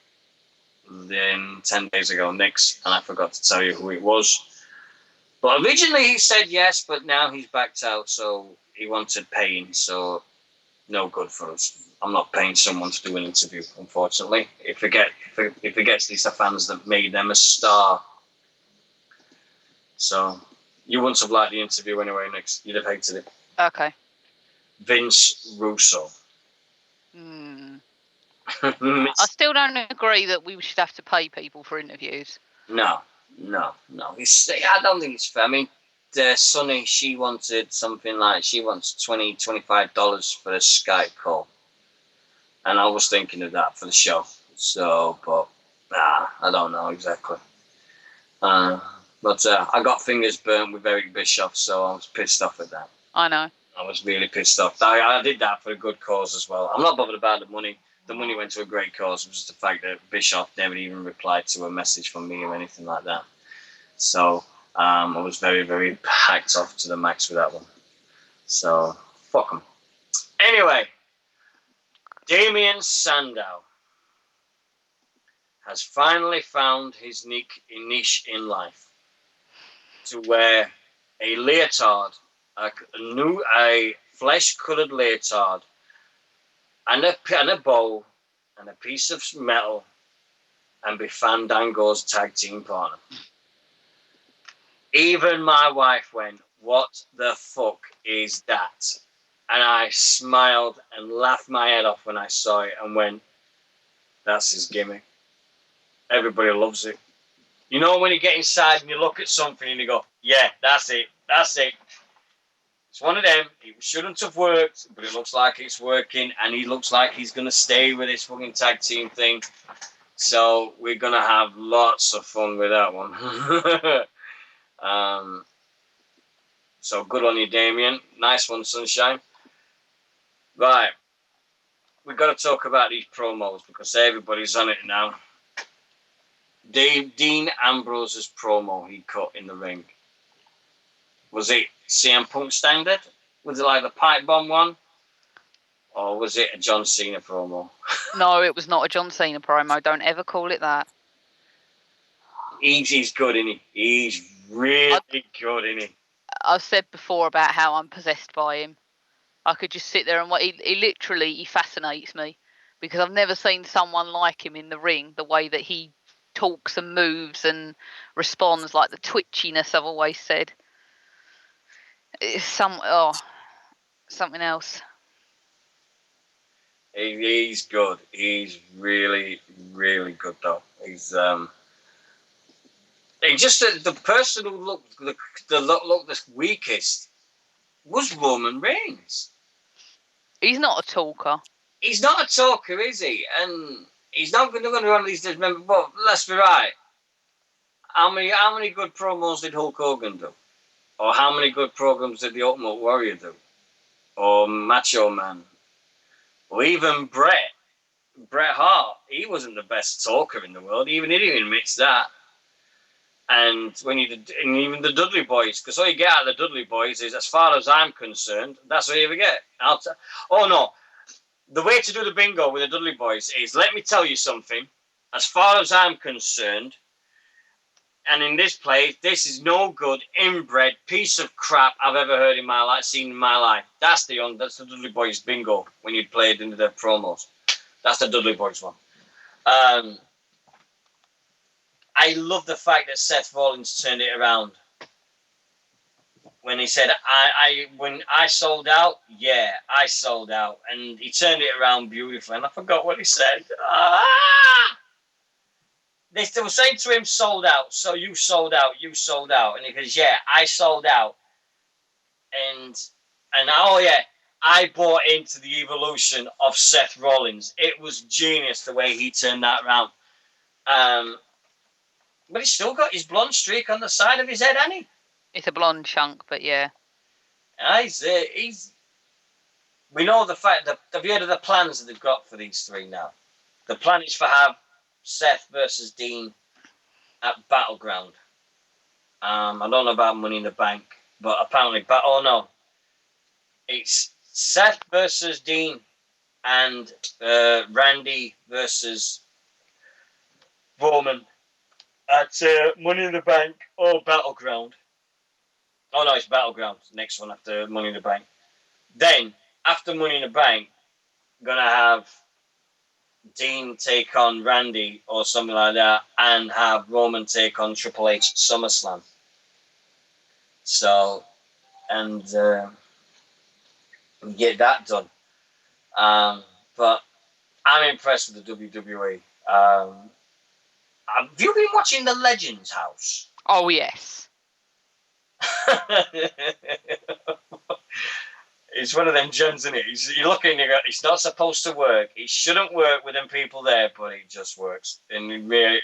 10 days ago, Nix, and I forgot to tell you who it was. But originally he said yes, but now he's backed out, so he wanted paying, so no good for us. I'm not paying someone to do an interview, unfortunately. If it gets these fans that made them a star. So you wouldn't have liked the interview anyway, Nix. You'd have hated it. Okay. Vince Russo. I still don't agree that we should have to pay people for interviews. No. I don't think it's fair. I mean, Sonny, she wanted something like, she wants $20, $25 for a Skype call. And I was thinking of that for the show. So, but, I don't know exactly. But I got fingers burnt with Eric Bischoff, so I was pissed off at that. I know. I was really pissed off. I did that for a good cause as well. I'm not bothered about the money. The money went to a great cause. It was just the fact that Bischoff never even replied to a message from me or anything like that. So I was very, very hacked off to the max with that one. So fuck him. Anyway, Damien Sandow has finally found his niche in life to wear a leotard, a flesh-coloured leotard, and a bow, and a piece of metal, and be Fandango's tag team partner. Even my wife went, "What the fuck is that?" And I smiled and laughed my head off when I saw it and went, "That's his gimmick. Everybody loves it." You know when you get inside and you look at something and you go, "Yeah, that's it. It's one of them. It shouldn't have worked, but it looks like it's working, and he looks like he's going to stay with this fucking tag team thing. So we're going to have lots of fun with that one." So good on you, Damien. Nice one, Sunshine. Right. We've got to talk about these promos because everybody's on it now. Dean Ambrose's promo he cut in the ring. Was it CM Punk standard? Was it like the pipe bomb one? Or was it a John Cena promo? No, it was not a John Cena promo. Don't ever call it that. He's good, isn't he? He's really good, isn't he? I've said before about how I'm possessed by him. I could just sit there and he fascinates me because I've never seen someone like him in the ring the way that he talks and moves and responds, like the twitchiness I've always said. It's something else. He's good. He's really, really good, though. He's just the person who looked the weakest was Roman Reigns. He's not a talker. He's not a talker, is he? And he's not going to be one of these days. Remember, but let's be right. How many good promos did Hulk Hogan do? Or how many good programs did the Ultimate Warrior do? Or Macho Man? Or even Bret Hart. He wasn't the best talker in the world. He didn't even admit that. And even the Dudley Boys, because all you get out of the Dudley Boys is, as far as I'm concerned, that's all you ever get. Oh no, the way to do the bingo with the Dudley Boys is, let me tell you something. As far as I'm concerned, and in this place, this is no good inbred piece of crap I've ever heard in my life, seen in my life. That's the Dudley Boys bingo when you played into their promos. That's the Dudley Boys one. I love the fact that Seth Rollins turned it around. When he said, when I sold out, yeah, I sold out. And he turned it around beautifully. And I forgot what he said. They were saying to him, sold out. So you sold out. And he goes, yeah, I sold out. And oh, yeah, I bought into the evolution of Seth Rollins. It was genius the way he turned that around. But he's still got his blonde streak on the side of his head, hasn't he? It's a blonde chunk, but yeah. We know the fact that, have you heard of the plans that they've got for these three now? The plan is to have Seth versus Dean at Battleground. I don't know about Money in the Bank, but apparently, it's Seth versus Dean and Randy versus Roman at Money in the Bank or Battleground. Oh no, it's Battleground. Next one after Money in the Bank. Then after Money in the Bank, gonna have Dean take on Randy or something like that, and have Roman take on Triple H at SummerSlam. So, and get that done. But I'm impressed with the WWE. Have you been watching The Legends House? Oh, yes. It's one of them gems, isn't it? You're looking, you go, it's not supposed to work. It shouldn't work with them people there, but it just works. And really,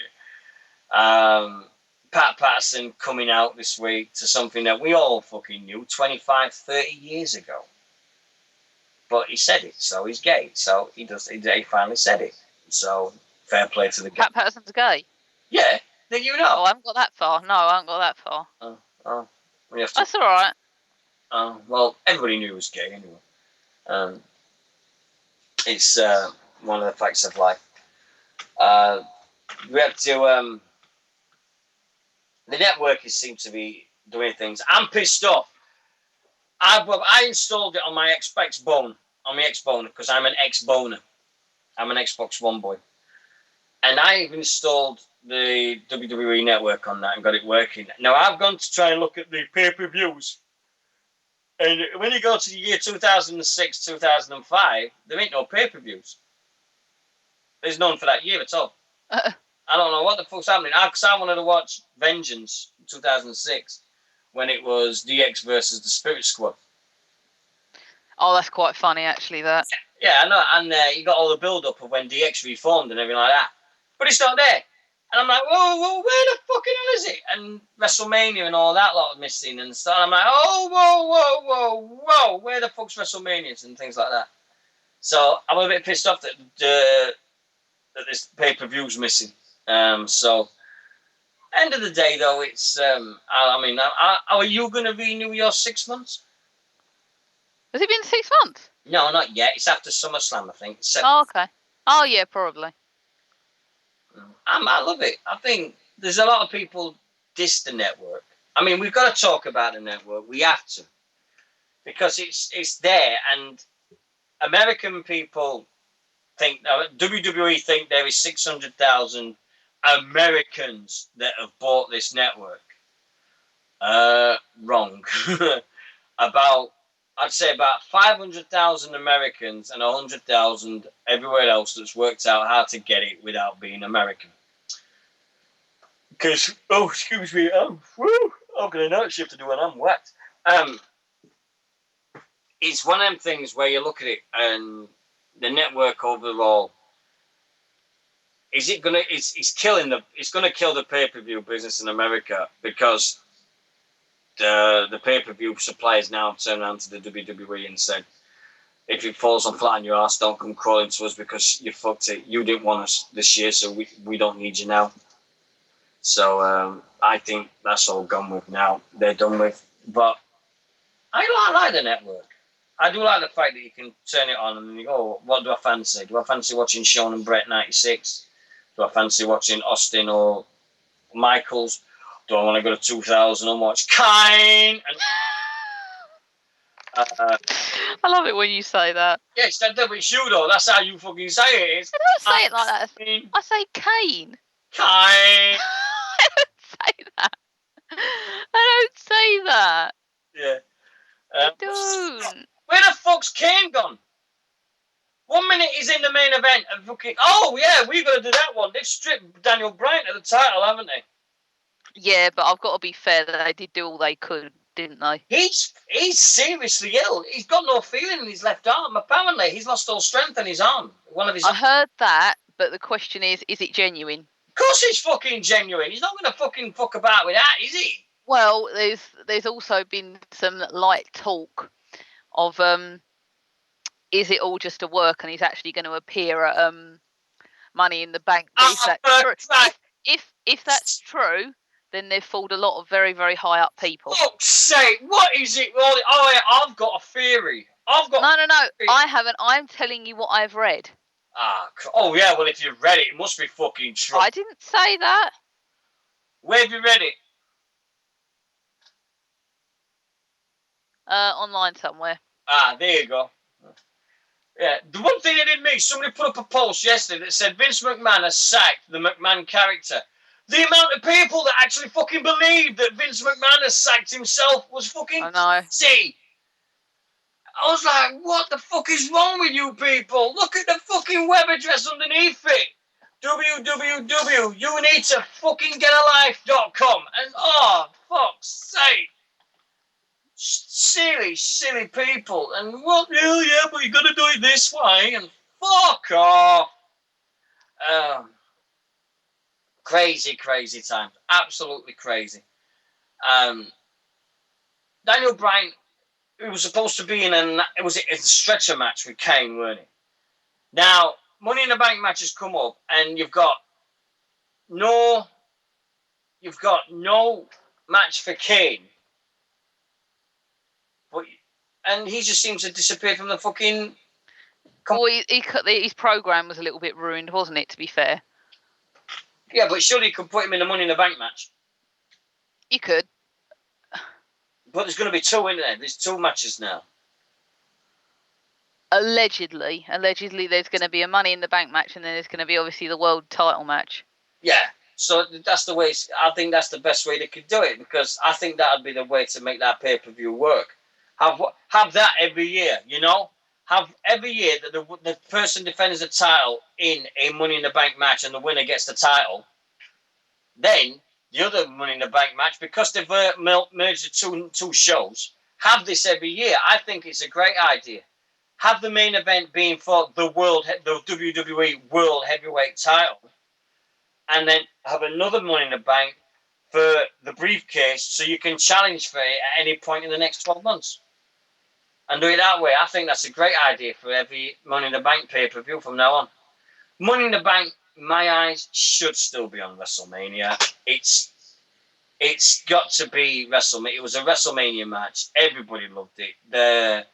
Pat Patterson coming out this week to something that we all fucking knew 25, 30 years ago. But he said it, so he's gay. So he finally said it. So fair play to the guy. Pat Patterson's gay? Yeah, did you know? Oh, I haven't got that far. No, I haven't got that far. Oh. That's all right. Well, everybody knew he was gay anyway. It's one of the facts of life. We have to. The networkers seem to be doing things. I'm pissed off. I installed it on my Xbox boner, because I'm an ex-boner. I'm an Xbox One boy. And I've installed the WWE Network on that and got it working. Now, I've gone to try and look at the pay-per-views. And when you go to the year 2006, 2005, there ain't no pay-per-views. There's none for that year at all. I don't know what the fuck's happening. Because I wanted to watch Vengeance in 2006 when it was DX versus the Spirit Squad. Oh, that's quite funny, actually, that. Yeah, I know. And you got all the build-up of when DX reformed and everything like that. But it's not there. And I'm like, whoa, where the fucking hell is it? And WrestleMania and all that lot missing and stuff. I'm like, whoa, where the fuck's WrestleManias and things like that. So I'm a bit pissed off that this pay-per-view's missing. So, end of the day, though, it's, are you going to renew your 6 months? Has it been 6 months? No, not yet. It's after SummerSlam, I think. Oh, okay. Oh, yeah, probably. I love it. I think there's a lot of people diss the network. I mean, we've got to talk about the network. We have to. Because it's there, and American people think, WWE think there is 600,000 Americans that have bought this network. Wrong. I'd say about 500,000 Americans and 100,000 everywhere else that's worked out how to get it without being American. Because, excuse me, I'm going to night shift to do when I'm wet. It's one of them things where you look at it and the network overall, it's going to kill the pay-per-view business in America, because the pay-per-view suppliers now have turned around to the WWE and said, if it falls on flat on your ass, don't come crawling to us because you fucked it. You didn't want us this year, so we don't need you now. So I think that's all gone with now. They're done with. But I like the network. I do like the fact that you can turn it on and you go, oh, what do I fancy? Do I fancy watching Shawn and Brett 96? Do I fancy watching Austin or Michaels? Do I want to go to 2000 and watch Kane? I love it when you say that. Yeah, it's that double shoe though. That's how you fucking say it. I don't say it like that. I say Kane. Kane. I don't say that. I don't say that. Yeah. I don't. Where the fuck's Kane gone? 1 minute he's in the main event and fucking, oh yeah, we're going to do that one. They've stripped Daniel Bryan of the title, haven't they? Yeah, but I've got to be fair that they did do all they could, didn't they? He's seriously ill. He's got no feeling in his left arm. Apparently, he's lost all strength in his arm. I heard that, but the question is it genuine? Of course it's fucking genuine. He's not going to fucking fuck about with that, is he? Well, there's also been some light talk of is it all just a work and he's actually going to appear at Money in the Bank? If that's true, then they've fooled a lot of very, very high up people. Fuck's sake, what is it? Oh, yeah, I've got a theory. No, I haven't. I'm telling you what I've read. Oh yeah, well if you've read it, it must be fucking true. I didn't say that. Where have you read it? Online somewhere. There you go. Yeah, the one thing I didn't miss, somebody put up a post yesterday that said Vince McMahon has sacked the McMahon character. The amount of people that actually fucking believed that Vince McMahon has sacked himself was fucking crazy. I was like, what the fuck is wrong with you people? Look at the fucking web address underneath it. www.youneedtofuckingetalife.com. And fuck's sake. Silly people. And what? Yeah, but you got to do it this way. And fuck off. Crazy times. Absolutely crazy. Daniel Bryan, he was supposed to be in a stretcher match with Kane, weren't he? Now, Money in the Bank match has come up, and you've got no match for Kane. And he just seems to disappear from the fucking... Well, his program was a little bit ruined, wasn't it, to be fair? Yeah, but surely you could put him in a Money in the Bank match. You could. But there's going to be two in there. There's two matches now. Allegedly, there's going to be a Money in the Bank match, and then there's going to be obviously the world title match. Yeah, so that's the way. I think that's the best way they could do it, because I think that would be the way to make that pay-per-view work. Have that every year, you know. Have every year that the person defends the title in a Money in the Bank match, and the winner gets the title. Then the other Money in the Bank match, because they've merged the two shows, have this every year. I think it's a great idea. Have the main event being for the WWE World Heavyweight title, and then have another Money in the Bank for the briefcase, so you can challenge for it at any point in the next 12 months. And do it that way. I think that's a great idea for every Money in the Bank pay-per-view from now on. Money in the Bank, in my eyes, should still be on WrestleMania. It's got to be WrestleMania. It was a WrestleMania match. Everybody loved it. The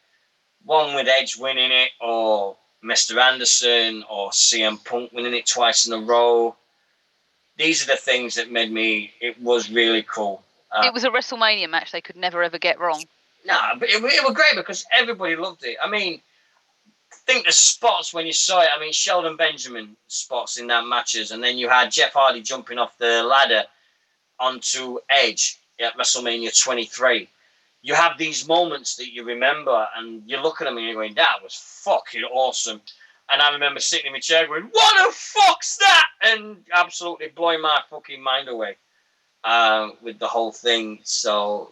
one with Edge winning it, or Mr. Anderson, or CM Punk winning it twice in a row. These are the things that made it was really cool. It was a WrestleMania match they could never ever get wrong. No, but it was great because everybody loved it. I mean, think the spots when you saw it, I mean, Sheldon Benjamin spots in that matches, and then you had Jeff Hardy jumping off the ladder onto Edge at WrestleMania 23. You have these moments that you remember, and you look at them and you're going, that was fucking awesome. And I remember sitting in my chair going, what the fuck's that? And absolutely blowing my fucking mind away with the whole thing. So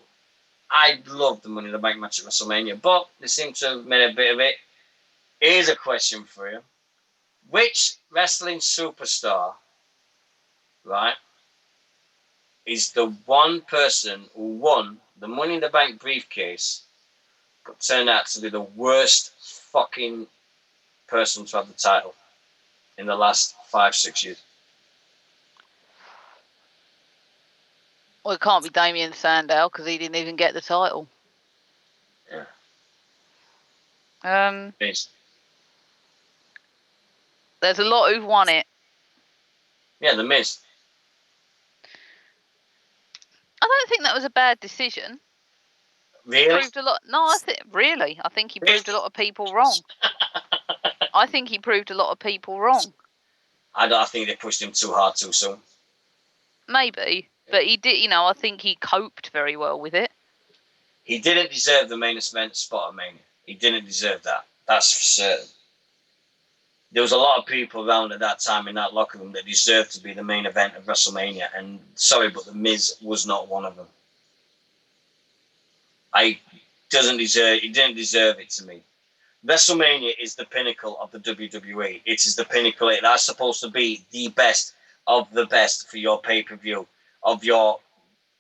I love the Money in the Bank match at WrestleMania, but they seem to have made a bit of it. Here's a question for you. Which wrestling superstar, right, is the one person who won the Money in the Bank briefcase but turned out to be the worst fucking person to have the title in the last 5-6 years? Well, it can't be Damien Sandow because he didn't even get the title. Yeah. There's a lot who've won it. Yeah, The Miz. I don't think that was a bad decision. Really? He proved a lot. No, I think he proved a lot of people wrong. I think he proved a lot of people wrong. I think they pushed him too hard too soon. Maybe, but he did. I think he coped very well with it. He didn't deserve the main event spot at Mania. He didn't deserve that. That's for certain. There was a lot of people around at that time in that locker room that deserved to be the main event of WrestleMania, and sorry, but The Miz was not one of them. He didn't deserve it to me. WrestleMania is the pinnacle of the WWE. It is the pinnacle. That's supposed to be the best of the best for your pay-per-view, of your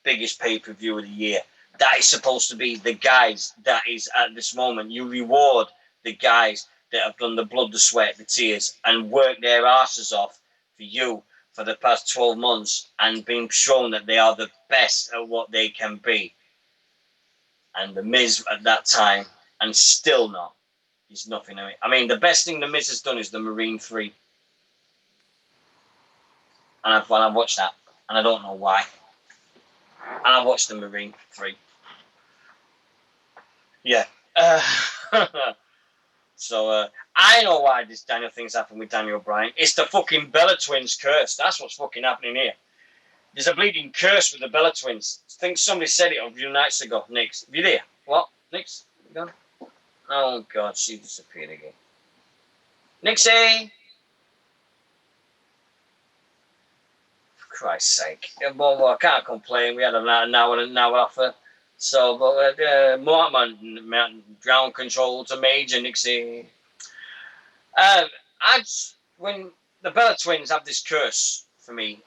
biggest pay-per-view of the year. That is supposed to be the guys that is at this moment. You reward the guys that have done the blood, the sweat, the tears, and worked their asses off for you for the past 12 months and been shown that they are the best at what they can be. And The Miz at that time, and still not, is nothing. I mean, the best thing The Miz has done is the Marine 3. And I've watched that, and I don't know why. And I watched the Marine 3. Yeah. So I know why this Daniel thing's happened with Daniel Bryan. It's the fucking Bella Twins curse. That's what's fucking happening here. There's a bleeding curse with the Bella Twins. I think somebody said it a few nights ago. Nix, are you there? What? Nix? You gone? Oh, God, she disappeared again. Nixy! For Christ's sake. Well, I can't complain. We had an hour and an hour offer. So, but Mountain ground control to Major Nixie. When the Bella Twins have this curse for me,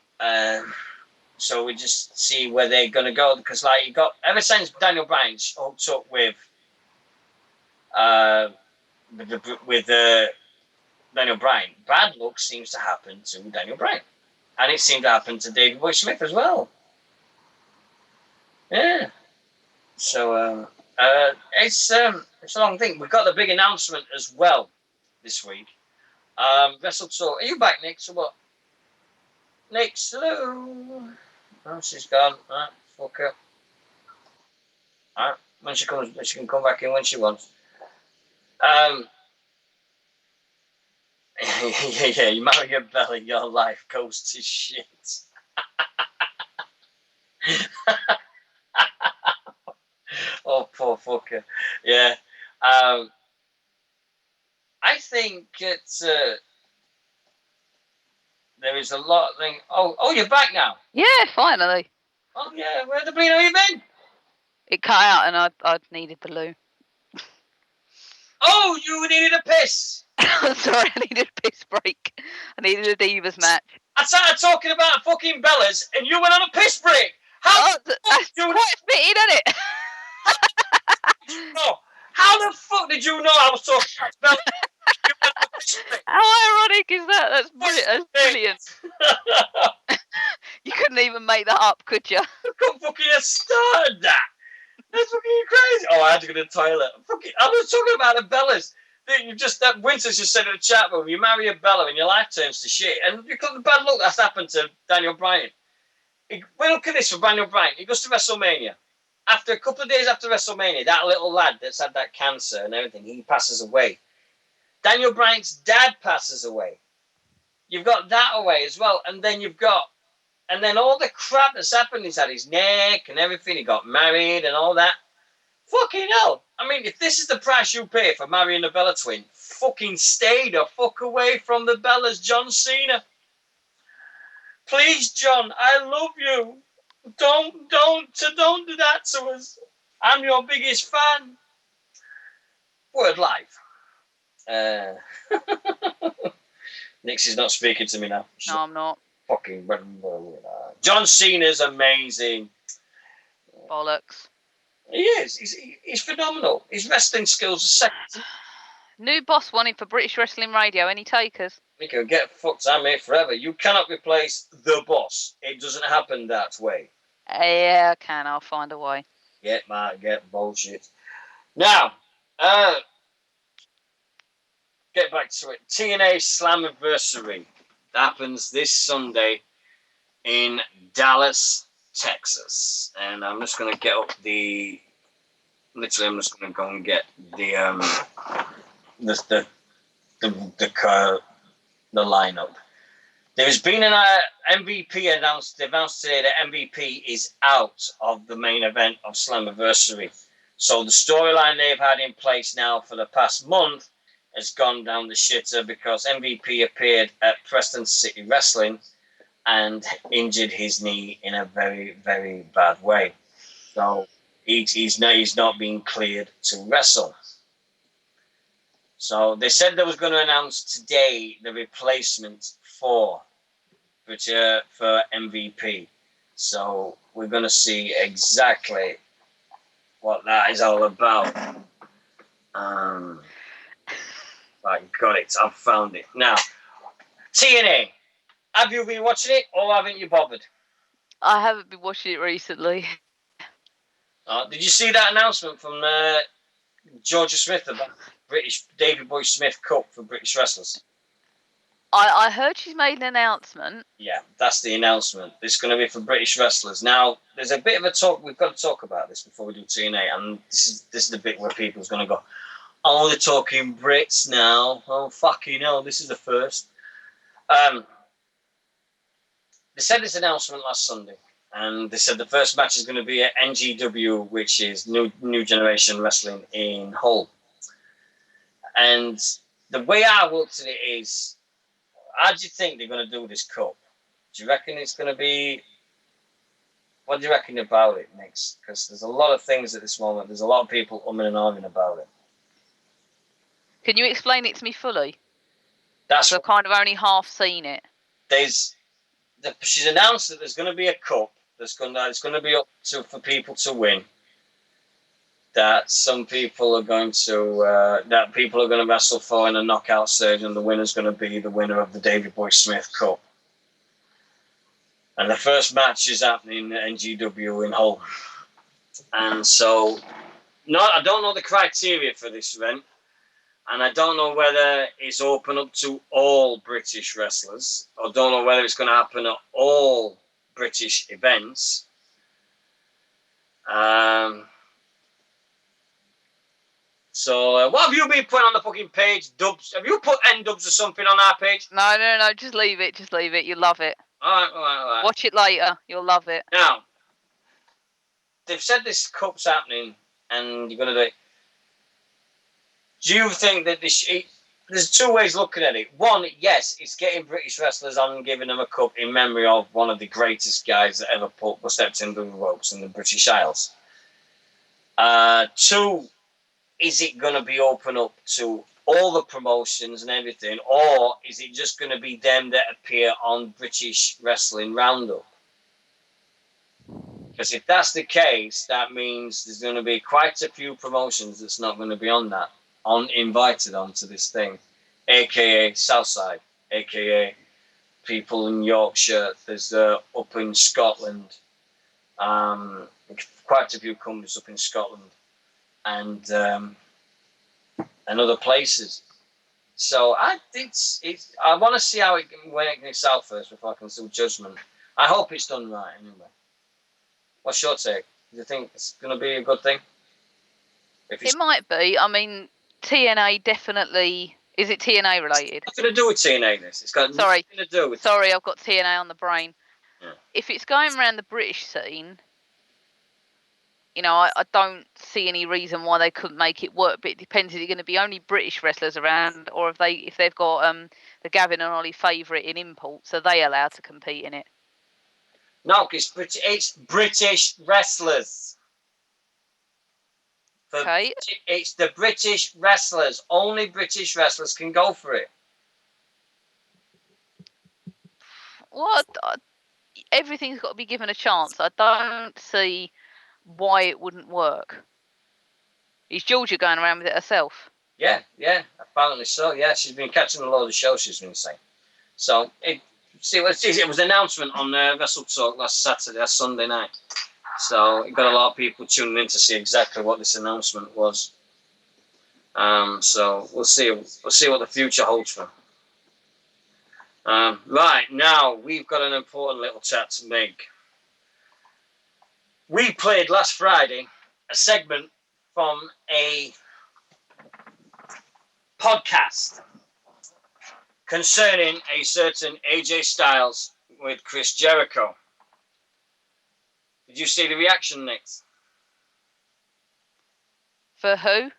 so we just see where they're going to go. Because, like, you got ever since Daniel Bryan's hooked up with Daniel Bryan, bad luck seems to happen to Daniel Bryan, and it seemed to happen to David Boy Smith as well. Yeah. So it's a long thing. We've got the big announcement as well this week. Wrestle Talk. Are you back, Nick? So what? Nick, hello. Oh, she's gone. Alright, fuck her. Alright, when she comes, she can come back in when she wants. Yeah, you marry your belly, your life goes to shit. Oh, poor fucker. Yeah. I think it's there is a lot of things. Oh, you're back now. Yeah, finally. Oh yeah, where the bleed have you been? It cut out, and I needed the loo. Oh, you needed a piss. Sorry, I needed a piss break. I needed a Divas match. I started talking about fucking Bellas, and you went on a piss break. How that's quite fitting, isn't it? Oh, how the fuck did you know I was talking about Bellas? How ironic is that? That's brilliant. That's brilliant. You couldn't even make that up, could you? I couldn't fucking have started that. That's fucking crazy. Oh, I had to go to the toilet. I was talking about the Bellas. That Winter's just said in the chat room, you marry a Bella and your life turns to shit. And you got the bad luck that's happened to Daniel Bryan. Look at this for Daniel Bryan. He goes to WrestleMania. After a couple of days after WrestleMania, that little lad that's had that cancer and everything, he passes away. Daniel Bryan's dad passes away. You've got that away as well. And then all the crap that's happened. He's had his neck and everything. He got married and all that. Fucking hell. I mean, if this is the price you pay for marrying a Bella twin, fucking stay the fuck away from the Bellas, John Cena. Please, John, I love you. Don't do that to us. I'm your biggest fan. Word live. Nixie's not speaking to me now. No, I'm not. Fucking John Cena's amazing. Bollocks. He is. He's phenomenal. His wrestling skills are second. New boss wanted for British Wrestling Radio. Any takers? We can get fucked. I'm here forever. You cannot replace the boss. It doesn't happen that way. Yeah, I can. I'll find a way. Get bullshit. Now, get back to it. TNA Slammiversary happens this Sunday in Dallas, Texas, and I'm just going to get up the. Literally, I'm just going to go and get the lineup. There's been an MVP announced. They've announced today that MVP is out of the main event of Slammiversary. So the storyline they've had in place now for the past month has gone down the shitter because MVP appeared at Preston City Wrestling and injured his knee in a very, very bad way. So he's not being cleared to wrestle. So they said they was going to announce today the replacement for MVP. So we're going to see exactly what that is all about. I got it. I've found it. Now, TNA. Have you been watching it or haven't you bothered? I haven't been watching it recently. Did you see that announcement from Georgia Smith about British Davey Boy Smith Cup for British wrestlers? I heard she's made an announcement. Yeah, that's the announcement. It's going to be for British wrestlers. Now, there's a bit of a talk. We've got to talk about this before we do TNA, and this is the bit where people's going to go, oh, they're talking Brits now. Oh, fucking hell, this is the first. They said this announcement last Sunday, and they said the first match is going to be at NGW, which is New Generation Wrestling in Hull. And the way I looked at it is, how do you think they're going to do this cup? Do you reckon it's going to be... What do you reckon about it, Nix? Because there's a lot of things at this moment. There's a lot of people umming and ahhing about it. Can you explain it to me fully? That's I've kind of only half seen it. She's announced that there's going to be a cup it's going to be up for people to win. That some people are going to wrestle for in a knockout stage, and the winner's going to be the winner of the Davey Boy Smith Cup. And the first match is happening at NGW in Hull. And so, I don't know the criteria for this event. And I don't know whether it's open up to all British wrestlers. I don't know whether it's going to happen at all British events. So, what have you been putting on the fucking page, Dubs? Have you put N-Dubs or something on our page? No. Just leave it. You'll love it. All right. Watch it later. You'll love it. Now, they've said this cup's happening, and you're going to do it. Do you think that there's two ways looking at it? One, yes, it's getting British wrestlers on and giving them a cup in memory of one of the greatest guys that ever stepped into the ropes in the British Isles. Two, is it going to be open up to all the promotions and everything, or is it just going to be them that appear on British Wrestling Roundup? Because if that's the case, that means there's going to be quite a few promotions that's not going to be on that. Invited onto this thing, aka Southside, aka people in Yorkshire. There's up in Scotland, quite a few companies up in Scotland, and other places. So I want to see how when it gets out first before I can do judgment. I hope it's done right anyway. What's your take? Do you think it's going to be a good thing? It might be. I mean, TNA definitely Is it TNA related? Nothing to do with TNA. It's got nothing to do with. Sorry, I've got TNA on the brain. Yeah. If it's going around the British scene, I don't see any reason why they couldn't make it work. But it depends. Is it going to be only British wrestlers around, or if they've got the Gavin and Ollie favourite in imports, are they allowed to compete in it? No, it's British wrestlers. Okay. It's the British wrestlers. Only British wrestlers can go for it. What? Everything's got to be given a chance. I don't see why it wouldn't work. Is Georgia going around with it herself? Yeah, apparently so. Yeah, she's been catching a load of shows, she's been saying. So, it was an announcement on Wrestle Talk last Sunday night. So, it got a lot of people tuning in to see exactly what this announcement was. So, we'll see what the future holds for. Right, now, we've got an important little chat to make. We played last Friday a segment from a podcast concerning a certain AJ Styles with Chris Jericho. Did you see the reaction, Nick? For who?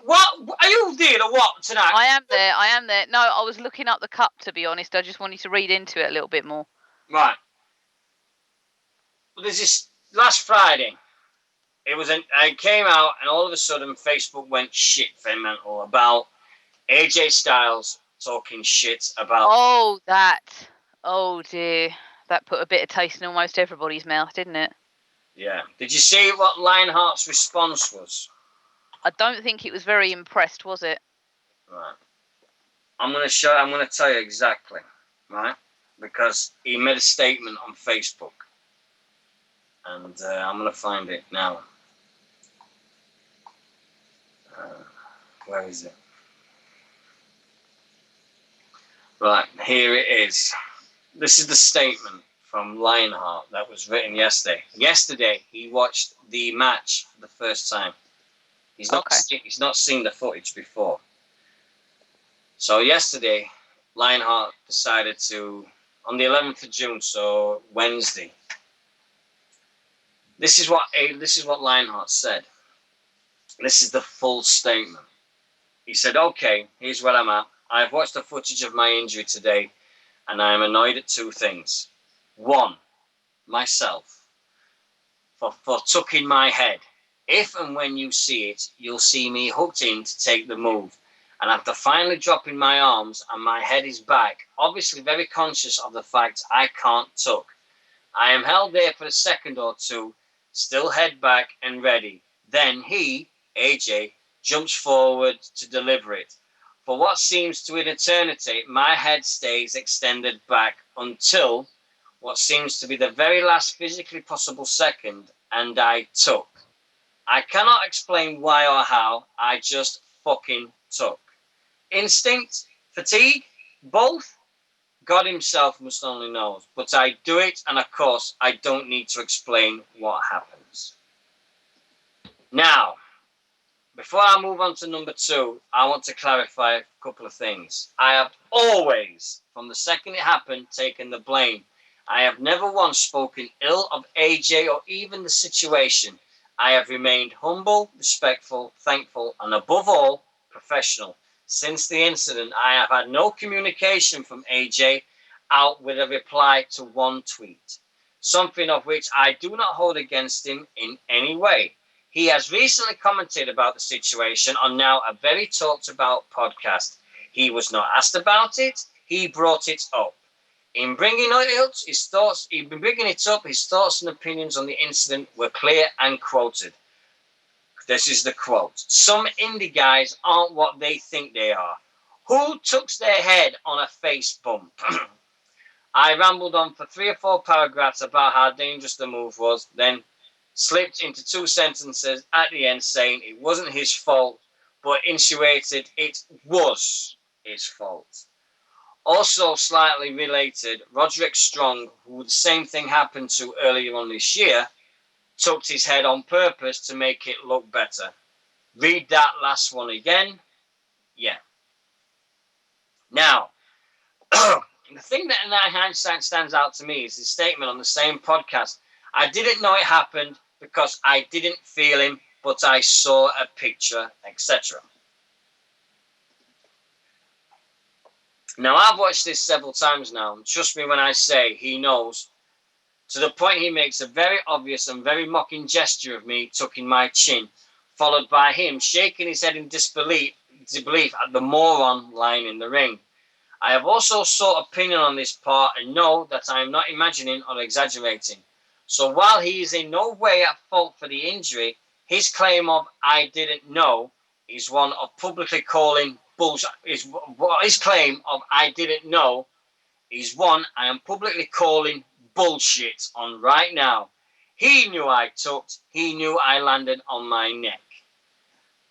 What? Are you there or what tonight? I am there. No, I was looking up the cup, to be honest. I just wanted to read into it a little bit more. Right. Well, there's this last Friday. I came out and all of a sudden Facebook went shit mental about AJ Styles talking shit about. Oh dear. That put a bit of taste in almost everybody's mouth, didn't it? Yeah. Did you see what Lionheart's response was? I don't think it was very impressed, was it? Right. I'm going to tell you exactly, right? Because he made a statement on Facebook. And I'm going to find it now. Where is it? Right, here it is. This is the statement from Lionheart that was written yesterday. Yesterday, he watched the match for the first time. He's not seen the footage before. So yesterday, Lionheart decided to, on the 11th of June, so Wednesday. This is what Lionheart said. This is the full statement. He said, "Okay, here's where I'm at. I've watched the footage of my injury today, and I am annoyed at two things. One, myself, for tucking my head. If and when you see it, you'll see me hooked in to take the move. And after finally dropping my arms and my head is back, obviously very conscious of the fact I can't tuck. I am held there for a second or two, still head back and ready. Then he, AJ, jumps forward to deliver it. For what seems to an eternity, my head stays extended back until what seems to be the very last physically possible second, and I tuck. I cannot explain why or how, I just fucking tuck. Instinct, fatigue, both? God himself must only knows. But I do it, and of course, I don't need to explain what happens." Now, before I move on to number 2, I want to clarify a couple of things. I have always, from the second it happened, taken the blame. I have never once spoken ill of AJ or even the situation. I have remained humble, respectful, thankful, and above all, professional. Since the incident, I have had no communication from AJ out with a reply to one tweet, something of which I do not hold against him in any way. He has recently commented about the situation on now a very talked about podcast. He was not asked about it, he brought it up. In bringing it up, his thoughts and opinions on the incident were clear and quoted. This is the quote. "Some indie guys aren't what they think they are. Who tucks their head on a face bump?" I rambled on for 3 or 4 paragraphs about how dangerous the move was, then slipped into 2 sentences at the end saying it wasn't his fault, but insinuated it was his fault. Also slightly related, Roderick Strong, who the same thing happened to earlier on this year, tucked his head on purpose to make it look better. Read that last one again. Yeah. the thing that in hindsight stands out to me is his statement on the same podcast. I didn't know it happened because I didn't feel him, but I saw a picture, etc. Now, I've watched this several times now, and trust me when I say he knows, to the point he makes a very obvious and very mocking gesture of me tucking my chin, followed by him shaking his head in disbelief at the moron lying in the ring. I have also sought opinion on this part and know that I am not imagining or exaggerating. So while he is in no way at fault for the injury, his claim of "I didn't know" is one of publicly calling bullshit. His claim of "I didn't know" is one I am publicly calling bullshit on right now. He knew I tucked. He knew I landed on my neck.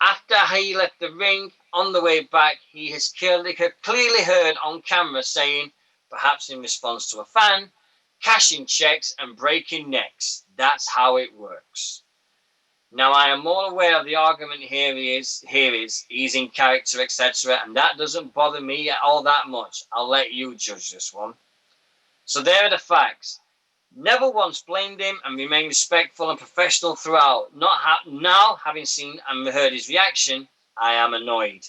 After he left the ring, on the way back, he has clearly heard on camera saying, perhaps in response to a fan, cashing checks and breaking necks. That's how it works. Now, I am more aware of the argument here is he's in character, etc., and that doesn't bother me all that much. I'll let you judge this one. So there are the facts. Never once blamed him and remained respectful and professional throughout. Now, having seen and heard his reaction, I am annoyed.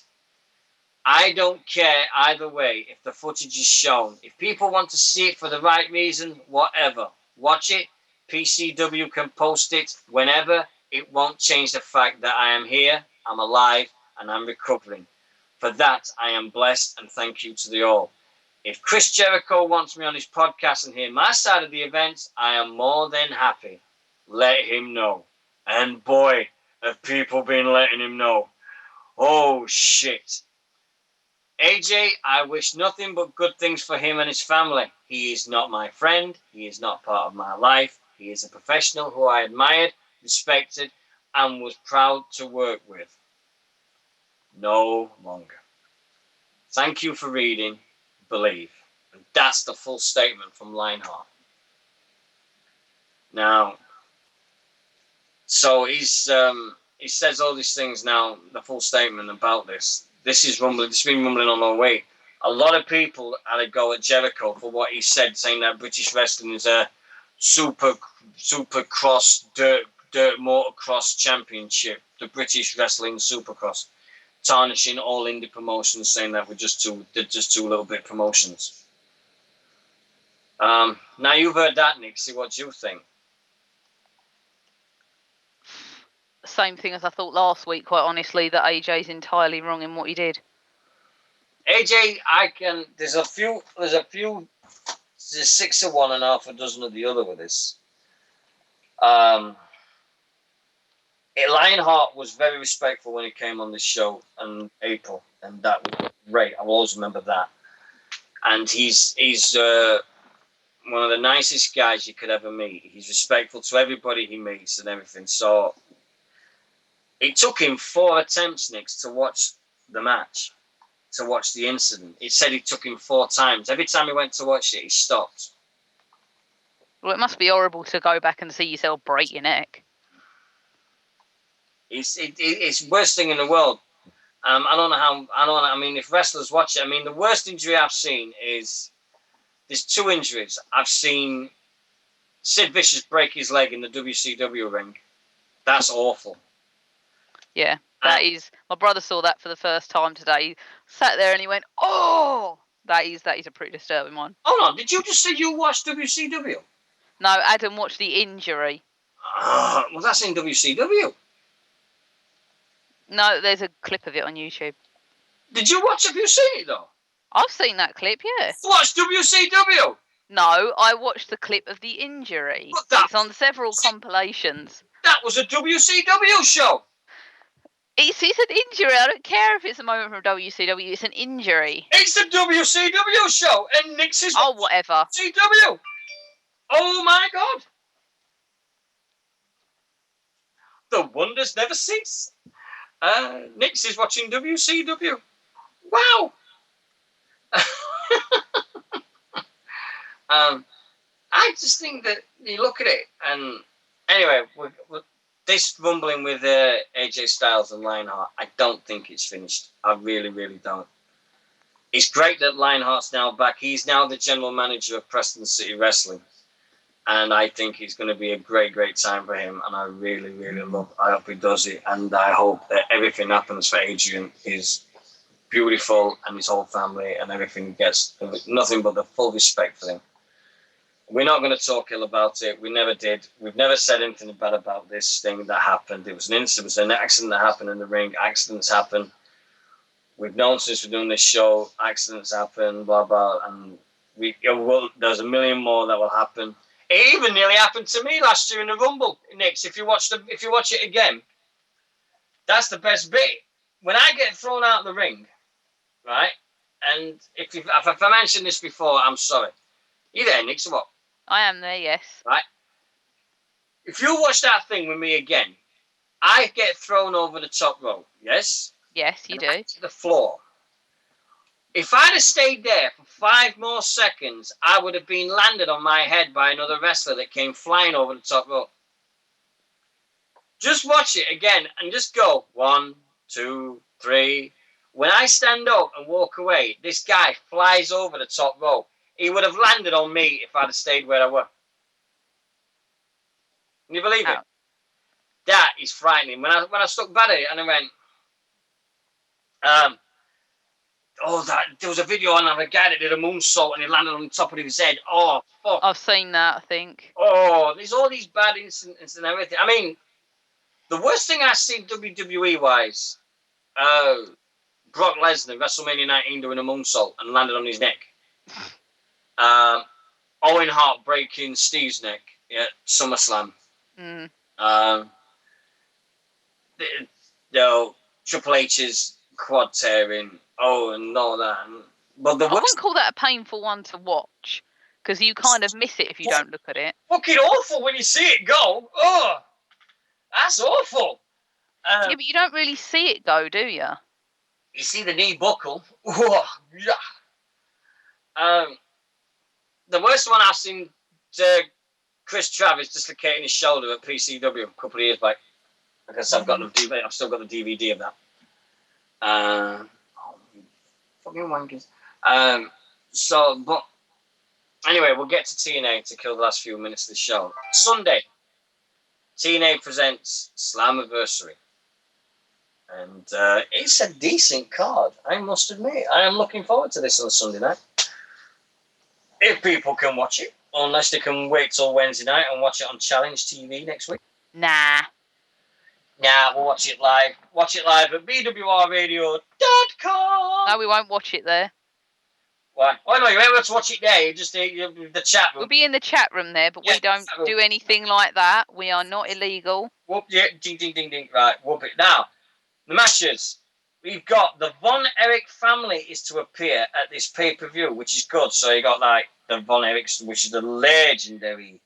I don't care either way if the footage is shown. If people want to see it for the right reason, whatever. Watch it. PCW can post it whenever. It won't change the fact that I am here, I'm alive, and I'm recovering. For that, I am blessed, and thank you to the all. If Chris Jericho wants me on his podcast and hear my side of the event, I am more than happy. Let him know. And boy, have people been letting him know. Oh, shit. AJ, I wish nothing but good things for him and his family. He is not my friend. He is not part of my life. He is a professional who I admired, respected, and was proud to work with. No longer. Thank you for reading. Believe. And that's the full statement from Lionheart. Now, so he says all these things now, the full statement about this. This is rumbling, this has been rumbling on our way. A lot of people had a go at Jericho for what he said, saying that British wrestling is a super cross dirt motocross championship, the British Wrestling Supercross, tarnishing all indie promotions, saying that they're just two little bit promotions. Now you've heard that, Nixy. What do you think? Same thing as I thought last week, quite honestly, that AJ's entirely wrong in what he did. AJ, there's 6 of one and half a dozen of the other with this. Lionheart was very respectful when he came on this show in April, and that was great. I'll always remember that. And he's one of the nicest guys you could ever meet. He's respectful to everybody he meets and everything. So it took him 4 attempts, Nick, to watch the match, to watch the incident. He said it took him 4 times. Every time he went to watch it, he stopped. Well, it must be horrible to go back and see yourself break your neck. It's the worst thing in the world. I mean, if wrestlers watch it, I mean, the worst injury I've seen is, there's 2 injuries. I've seen Sid Vicious break his leg in the WCW ring. That's awful. Yeah, that is. My brother saw that for the first time today. He sat there and he went, "Oh, that is a pretty disturbing one." Hold on, did you just say you watched WCW? No, Adam watched the injury. Well, that's in WCW. No, there's a clip of it on YouTube. Did you watch? Have you seen it though? I've seen that clip, yeah. Watch WCW. No, I watched the clip of the injury. It's on several compilations. That was a WCW show. It's an injury. I don't care if it's a moment from WCW. It's an injury. It's a WCW show, and Nixy's whatever. WCW. Oh my God! The wonders never cease. Nixy's watching WCW. Wow. I just think that you look at it, and anyway, this rumbling with AJ Styles and Lionheart, I don't think it's finished. I really, really don't. It's great that Lionheart's now back. He's now the general manager of Preston City Wrestling. And I think it's going to be a great, great time for him. And I really, really I hope he does it. And I hope that everything happens for Adrian is beautiful and his whole family and everything gets nothing but the full respect for him. We're not going to talk ill about it. We never did. We've never said anything bad about this thing that happened. It was an incident. It was an accident that happened in the ring. Accidents happen. We've known since we're doing this show, accidents happen, blah, blah. And there's a million more that will happen. It even nearly happened to me last year in the Rumble, Nix. If you watch it again, that's the best bit. When I get thrown out of the ring, right? And if I mentioned this before, I'm sorry. You there, Nix, or what? I am there, yes. Right? If you watch that thing with me again, I get thrown over the top rope, yes? Yes, you do. To the floor. If I'd have stayed there for 5 more seconds, I would have been landed on my head by another wrestler that came flying over the top rope. Just watch it again and just go 1, 2, 3. When I stand up and walk away, this guy flies over the top rope. He would have landed on me if I'd have stayed where I were. Can you believe it? That is frightening. When I stuck bad at it and I went, there was a video on a guy that did a moonsault and he landed on the top of his head. Oh, fuck. I've seen that, I think. Oh, there's all these bad incidents and everything. I mean, the worst thing I've seen WWE-wise, Brock Lesnar, WrestleMania 19, doing a moonsault and landed on his neck. Owen Hart breaking Steve's neck at SummerSlam. Triple H's quad tearing. Oh, and all that. But I wouldn't call that a painful one to watch because you kind of miss it if you don't look at it. Fucking awful when you see it go. Oh, that's awful. Yeah, but you don't really see it go, do you? You see the knee buckle. Oh, yeah. The worst one I've seen, Chris Travis dislocating his shoulder at PCW a couple of years back. Because I've still got the DVD of that. Fucking wankers. But anyway, we'll get to TNA to kill the last few minutes of the show. Sunday, TNA presents Slammiversary. And it's a decent card, I must admit. I am looking forward to this on Sunday night. If people can watch it, unless they can wait till Wednesday night and watch it on Challenge TV next week. Nah, we'll watch it live. Watch it live at bwrradio.com. No, we won't watch it there. Why? Oh, no, you're able to watch it there. You just the chat room. We'll be in the chat room there, but we don't do anything like that. We are not illegal. Whoop, yeah, ding, ding, ding, ding. Right, whoop it. Now, the matches. We've got the Von Erich family is to appear at this pay-per-view, which is good. So you got like the Von Erichs, which is the legendary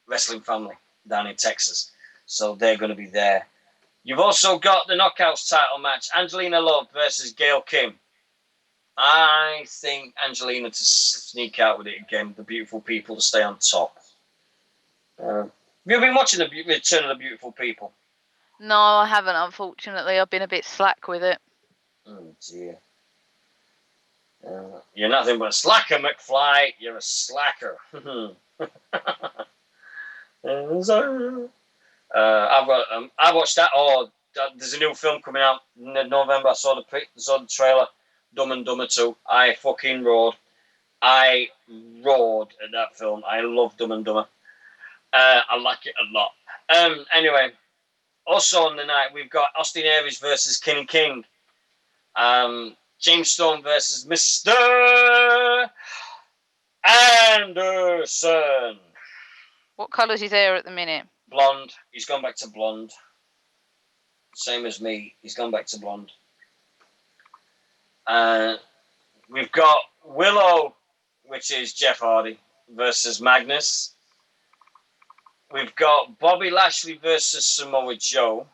wrestling family down in Texas. So they're going to be there. You've also got the Knockouts title match, Angelina Love versus Gail Kim. I think Angelina to sneak out with it again, the beautiful people to stay on top. Have you been watching the Return of the Beautiful People? No, I haven't, unfortunately. I've been a bit slack with it. Oh, dear. You're nothing but a slacker, McFly. You're a slacker. I watched that. Oh, there's a new film coming out in November. I saw the trailer. Dumb and Dumber 2. I fucking roared. I roared at that film. I love Dumb and Dumber. I like it a lot. Anyway, also on the night we've got Austin Aries versus King. James Storm versus Mr. Anderson. What colour's his hair at the minute? Blonde. He's gone back to blonde. Same as me. He's gone back to blonde. We've got Willow, which is Jeff Hardy, versus Magnus. We've got Bobby Lashley versus Samoa Joe.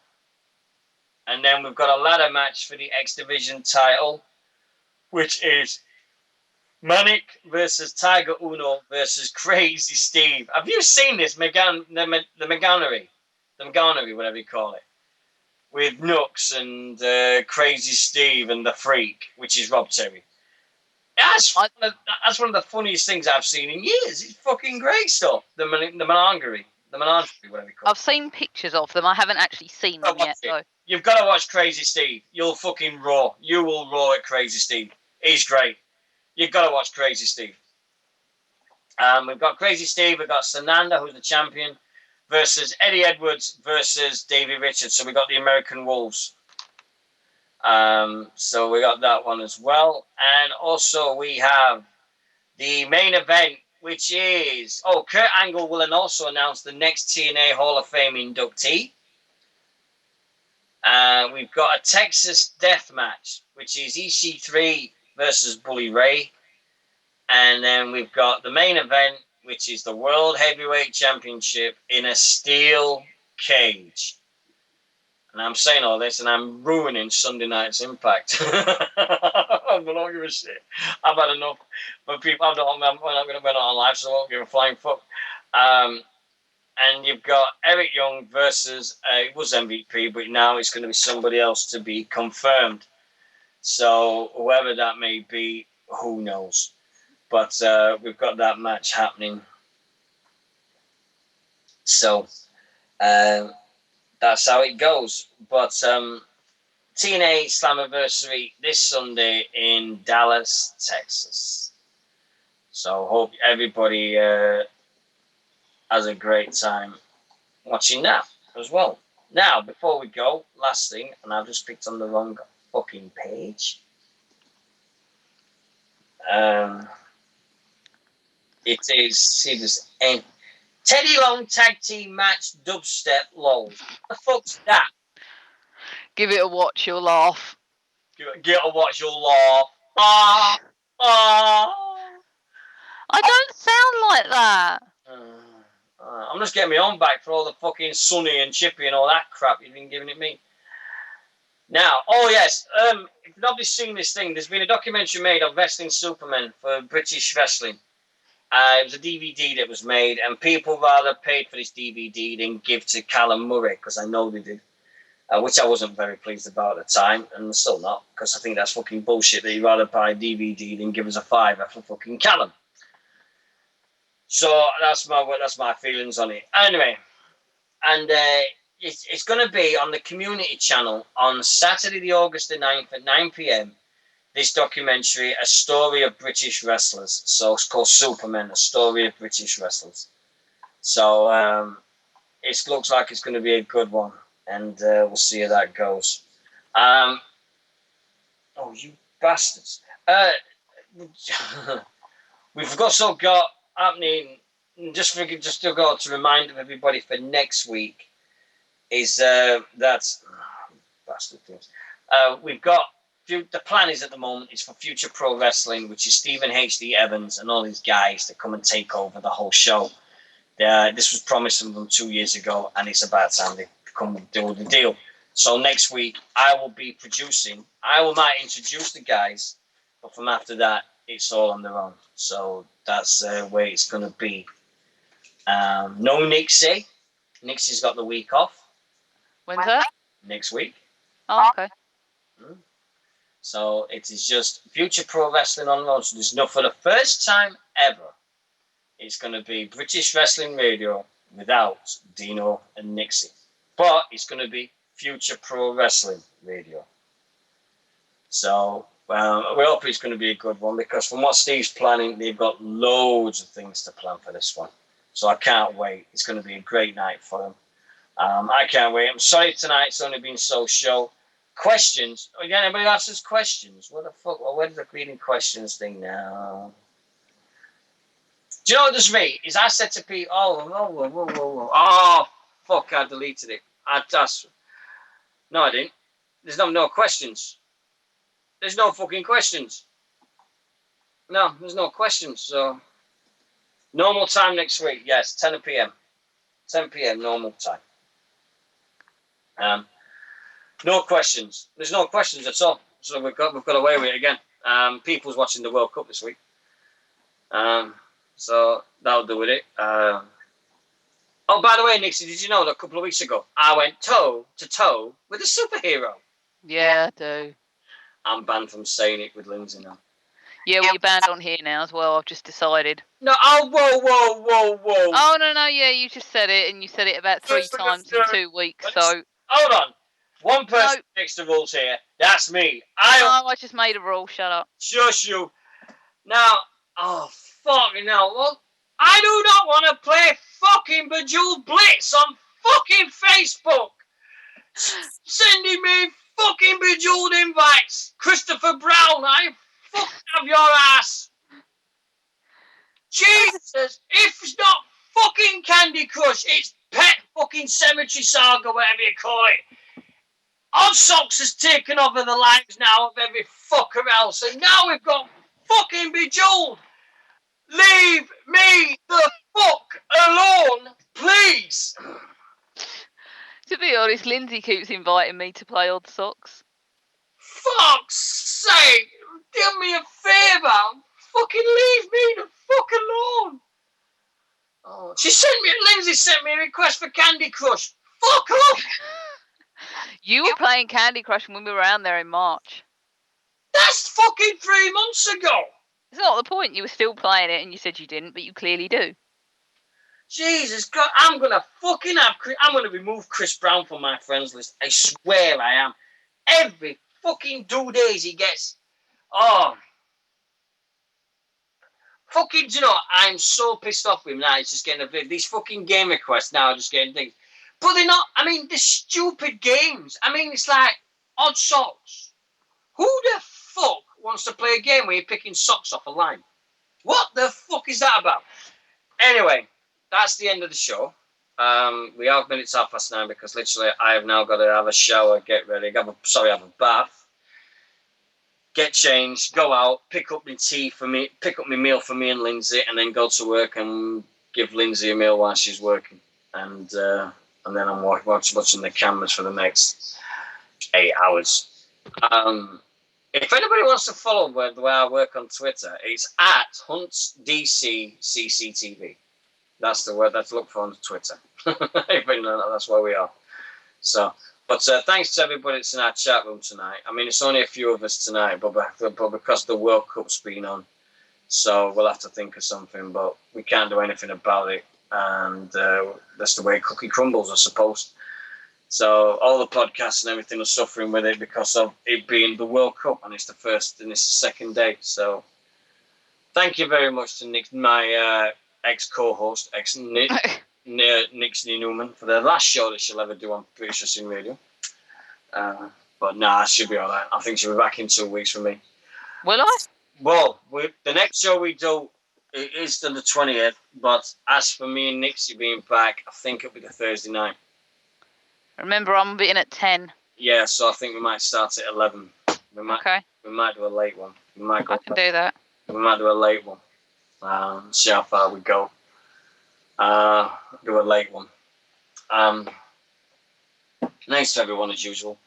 And then we've got a ladder match for the X Division title, which is Manic versus Tiger Uno versus Crazy Steve. Have you seen this? The Meganery, whatever you call it. with Nux and Crazy Steve and the Freak, which is Rob Terry. That's one of the funniest things I've seen in years. It's fucking great stuff. The menagerie, whatever you call it. I've seen pictures of them. I haven't actually seen them yet, though. You've got to watch Crazy Steve. You'll fucking roar. You will roar at Crazy Steve. He's great. You've got to watch Crazy Steve. We've got Crazy Steve. We've got Sananda, who's the champion, versus Eddie Edwards versus Davey Richards. So we got the American Wolves. So we got that one as well. And also we have the main event, which is... Oh, Kurt Angle will also announce the next TNA Hall of Fame inductee. We've got a Texas death match, which is EC3 versus Bully Ray. And then we've got the main event, which is the World Heavyweight Championship in a steel cage. And I'm saying all this, and I'm ruining Sunday night's Impact. I'm not give a shit. I've had enough. But people, we're not going to win on live, so I won't give a flying fuck. And you've got Eric Young versus, it was MVP, but now it's going to be somebody else to be confirmed. So whoever that may be, who knows? But we've got that match happening. So that's how it goes. But TNA Slammiversary this Sunday in Dallas, Texas. So hope everybody has a great time watching that as well. Now, before we go, last thing, and I've just picked on the wrong fucking page. It is, see this, Teddy Long Tag Team Match Dubstep LOL. What the fuck's that? Give it a watch, you'll laugh. Give it a watch, you'll laugh. I don't sound like that. I'm just getting my own back for all the fucking Sunny and Chippy and all that crap you've been giving it me. Now, oh yes, if nobody's seen this thing, there's been a documentary made of Wrestling Superman for British Wrestling. It was a DVD that was made, and people rather paid for this DVD than give to Callum Murray, because I know they did, which I wasn't very pleased about at the time, and I'm still not, because I think that's fucking bullshit that you'd rather buy DVD than give us a $5 for fucking Callum. So that's my feelings on it. Anyway, and it's going to be on the Community Channel on Saturday, the August the 9th at 9 p.m. This documentary, A Story of British Wrestlers. So it's called Superman, A Story of British Wrestlers. So it looks like it's going to be a good one, and we'll see how that goes. Oh, you bastards. We've also got happening, just to go to remind everybody for next week, is that's bastard things. We've got the plan is at the moment is for Future Pro Wrestling, which is Stephen H.D. Evans and all these guys to come and take over the whole show. This was promised to them 2 years ago, and it's about time they come and do the deal. So next week I will be producing. I might introduce the guys, but from after that it's all on their own. So that's the way it's going to be. No Nixy. Nixy's got the week off. When's that? Next week. Oh, okay. So it is just Future Pro Wrestling on road. So there's no, for the first time ever, it's going to be British Wrestling Radio without Deano and Nixy. But it's going to be Future Pro Wrestling Radio. So we hope it's going to be a good one, because from what Steve's planning, they've got loads of things to plan for this one. So I can't wait. It's going to be a great night for them. I can't wait. I'm sorry tonight's only been so show. Questions. Again, anybody else has questions? What the fuck? Well, where's the reading questions thing now? Do you know what this me? Is I said to people, oh, fuck, I deleted it. No, I didn't. There's no questions. There's no fucking questions. No, there's no questions. So, normal time next week. Yes, 10 p.m. 10 p.m. normal time. No questions. There's no questions at all. So we've got away with it again. People's watching the World Cup this week. So that'll do with it. Oh, by the way, Nixie, did you know that a couple of weeks ago I went toe to toe with a superhero? Yeah, I do. I'm banned from saying it with Lindsay now. Yeah, well, you're banned on here now as well. I've just decided. No, oh, whoa. Oh, no, yeah, you just said it, and you said it about 3 times in 2 weeks, so... Hold on. One person No. makes the rules here. That's me. I just made a rule. Shut up. Shush you. Now, oh, fucking hell. Well, I do not want to play fucking Bejeweled Blitz on fucking Facebook. Sending me fucking Bejeweled invites. Christopher Brown, I fucking have your ass. Jesus, if it's not fucking Candy Crush, it's Pet fucking Cemetery Saga, whatever you call it. Odd Socks has taken over the lives now of every fucker else, and now we've got fucking Bejeweled. Leave me the fuck alone, please. To be honest, Lindsay keeps inviting me to play Odd Socks. Fuck's sake, do me a favour. Fucking leave me the fuck alone. Oh, Lindsay sent me a request for Candy Crush. Fuck off. You were playing Candy Crush when we were around there in March. That's fucking 3 months ago. It's not the point. You were still playing it, and you said you didn't, but you clearly do. Jesus God, I'm gonna remove Chris Brown from my friends list. I swear I am. Every fucking 2 days he gets. Oh. Fucking, do you know, I'm so pissed off with him now. It's just getting these fucking game requests now are just getting things. But they're not, they're stupid games. It's like Odd Socks. Who the fuck wants to play a game where you're picking socks off a line? What the fuck is that about? Anyway, that's the end of the show. We have minutes after 9 because literally I have now got to have a shower, get ready, have a bath, get changed, go out, pick up my meal for me and Lindsay, and then go to work and give Lindsay a meal while she's working. And then I'm watching the cameras for the next 8 hours. If anybody wants to follow the way I work on Twitter, it's at HuntsDCCCTV. That's the word to look for on Twitter. That's where we are. So, but thanks to everybody that's in our chat room tonight. It's only a few of us tonight, but because the World Cup's been on, so we'll have to think of something, but we can't do anything about it. And that's the way cookie crumbles, I suppose. So all the podcasts and everything are suffering with it because of it being the World Cup, and it's the first and it's the second day. So thank you very much to Nick, my ex-co-host, Nixy Newman, for the last show that she'll ever do on British Wrestling Radio. But nah, she'll be all right. I think she'll be back in 2 weeks for me. Will I? Well, the next show we do is on the 20th, but as for me and Nixy being back, I think it'll be the Thursday night. Remember, I'm being at 10. Yeah, so I think we might start at 11. We might do a late one. I can do that. We might do a late one. See how far we go. Do a late one. Thanks to everyone as usual.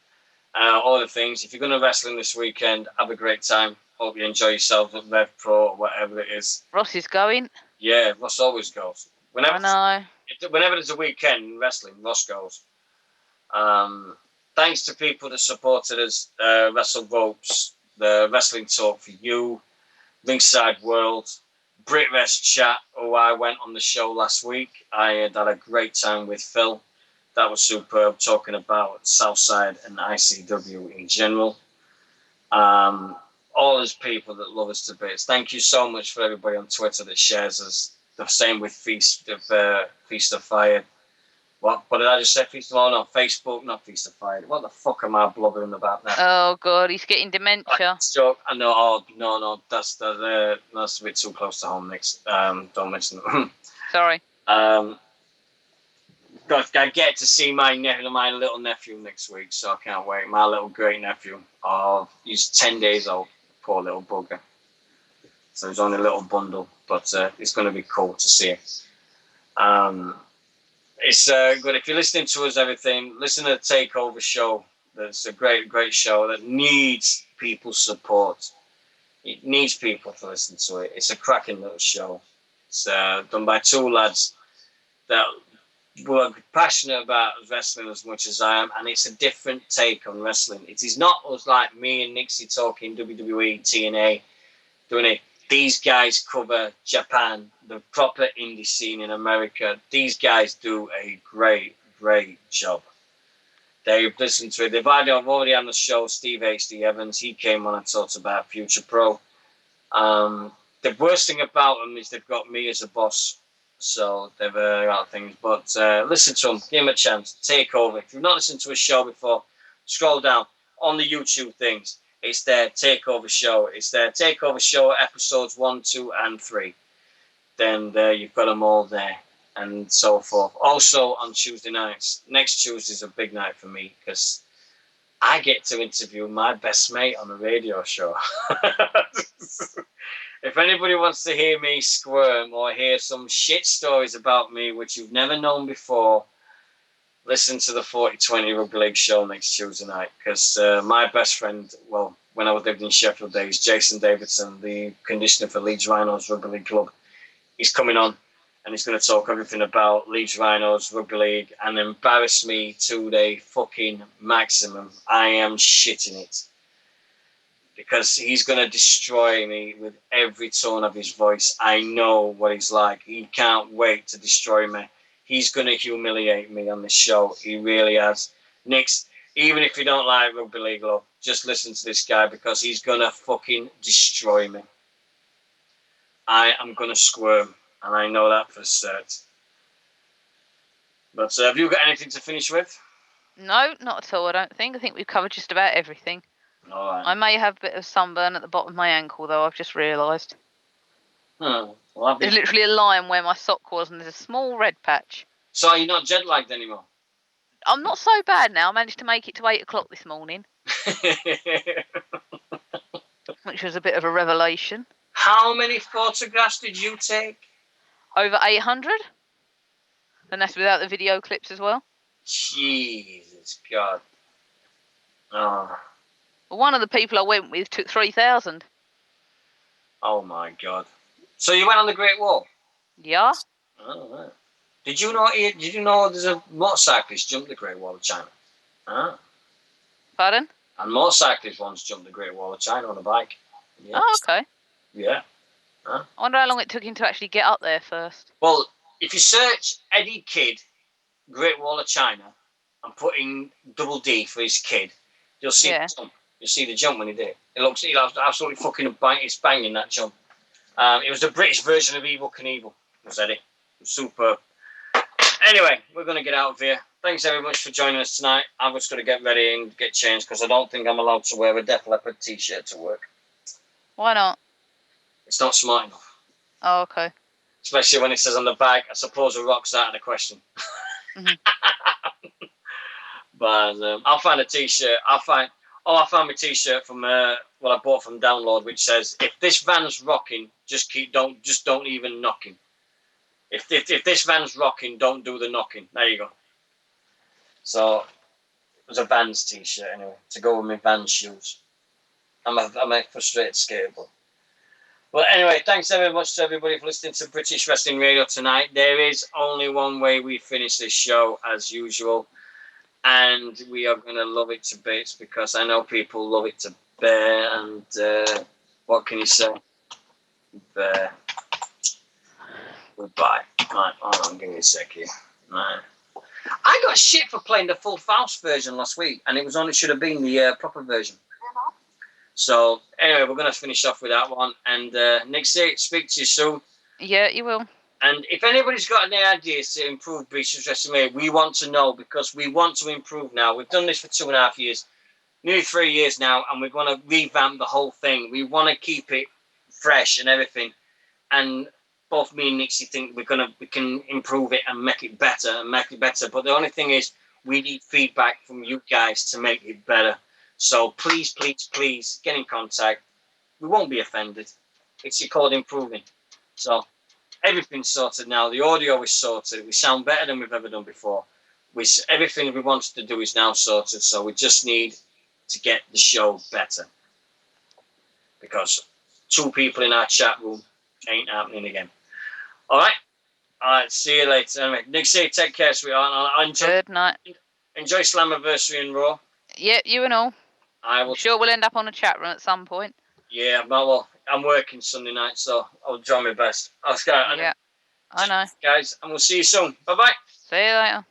All the things. If you're going to wrestling this weekend, have a great time. Hope you enjoy yourself at Rev Pro or whatever it is. Ross is going. Yeah, Ross always goes. I know. Whenever there's a weekend in wrestling, Ross goes. Thanks to people that supported us, Wrestle Ropes, the Wrestling Talk for You, Ringside World, BritRest Chat, who I went on the show last week. I had a great time with Phil. That was superb, talking about Southside and ICW in general. All those people that love us to bits. Thank you so much for everybody on Twitter that shares us. The same with Feast of Fire. What did I just say? Feast of Fire? No, Facebook, not Feast of Fire. What the fuck am I blubbering about now? Oh God, he's getting dementia. Joke. I know. Oh no, that's a bit too close to home. Next, don't mention it. Sorry. I get to see my little nephew next week, so I can't wait. My little great nephew. Oh, he's 10 days old. Poor little bugger. So he's only a little bundle, but it's going to be cool to see it. It's good. If you're listening to us, everything, listen to the Takeover show. That's a great, great show that needs people's support. It needs people to listen to it. It's a cracking little show. It's done by two lads that were passionate about wrestling as much as I am, and it's a different take on wrestling. It is not us like me and Nixy talking WWE, TNA, doing it. These guys cover Japan, the proper indie scene in America. These guys do a great, great job. They've listened to it. They've already on the show Steve H.D. Evans. He came on and talked about Future Pro. The worst thing about them is they've got me as a boss. So they've got things. But listen to them. Give them a chance. Take over. If you've not listened to a show before, scroll down on the YouTube things. It's their Takeover Show. It's their Takeover Show episodes 1, 2, and 3. Then you've got them all there and so forth. Also on Tuesday nights. Next Tuesday is a big night for me because I get to interview my best mate on a radio show. If anybody wants to hear me squirm or hear some shit stories about me which you've never known before, listen to the 4020 Rugby League show next Tuesday night because my best friend, well, when I was living in Sheffield days, Jason Davidson, the conditioner for Leeds Rhinos Rugby League Club, he's coming on and he's going to talk everything about Leeds Rhinos Rugby League and embarrass me to the fucking maximum. I am shitting it. Because he's going to destroy me with every tone of his voice. I know what he's like. He can't wait to destroy me. He's going to humiliate me on this show. He really has. Nix, even if you don't like Rugby League, love, just listen to this guy because he's going to fucking destroy me. I am going to squirm, and I know that for cert. But have you got anything to finish with? No, not at all, I don't think. I think we've covered just about everything. All right. I may have a bit of sunburn at the bottom of my ankle, though, I've just realised. Well, there's literally a line where my sock was, and there's a small red patch. So are you not jet-lagged anymore? I'm not so bad now. I managed to make it to 8 o'clock this morning. Which was a bit of a revelation. How many photographs did you take? Over 800. And that's without the video clips as well. Jesus God. Oh. One of the people I went with took 3,000. Oh my God! So you went on the Great Wall? Yeah. Oh, right. Did you know there's a motorcyclist jumped the Great Wall of China? Ah. Pardon? And motorcyclists once jumped the Great Wall of China on a bike. Yeah. Oh, okay. Yeah. Huh? I wonder how long it took him to actually get up there first. Well, if you search Eddie Kidd, Great Wall of China, and put in double D for his kid, you'll see the jump. You'll see the jump when he did it. It looks absolutely fucking it's banging that jump. It was the British version of Evel Knievel, was Eddie. It was superb. Anyway, we're going to get out of here. Thanks very much for joining us tonight. I'm just going to get ready and get changed because I don't think I'm allowed to wear a Def Leppard t-shirt to work. Why not? It's not smart enough. Oh, okay. Especially when it says on the bag, I suppose a rock's out of the question. Mm-hmm. But I'll find a t-shirt. I found my t-shirt from I bought from Download, which says, "If this van's rocking, don't even knocking. If this van's rocking, don't do the knocking." There you go. So it was a Vans t-shirt anyway to go with my Vans shoes. I'm a frustrated skater. But anyway, thanks very much to everybody for listening to British Wrestling Radio tonight. There is only one way we finish this show, as usual. And we are going to love it to bits because I know people love it to bear. And what can you say? Bear. Goodbye. Right, hold on, give me a sec here. Right. I got shit for playing the Full Faust version last week, and it should have been the proper version. So anyway, we're going to finish off with that one. And Nixy, speak to you soon. Yeah, you will. And if anybody's got any ideas to improve British Wrestling, we want to know because we want to improve now. We've done this for 2.5 years, nearly 3 years now, and we're going to revamp the whole thing. We want to keep it fresh and everything. And both me and Nixie think we can improve it and make it better. But the only thing is, we need feedback from you guys to make it better. So please, please, please get in contact. We won't be offended. It's called improving. So everything's sorted now. The audio is sorted. We sound better than we've ever done before. Everything we wanted to do is now sorted. So we just need to get the show better. Because 2 people in our chat room ain't happening again. All right. All right, see you later. Anyway, Nixy, take care, sweetheart. I Good night. enjoy Slammiversary and Raw. Yeah, you and all. I'm sure we'll end up on a chat room at some point. Yeah, well, I'm working Sunday night, so I'll try my best. Yeah, I know. Guys, and we'll see you soon. Bye-bye. See you later.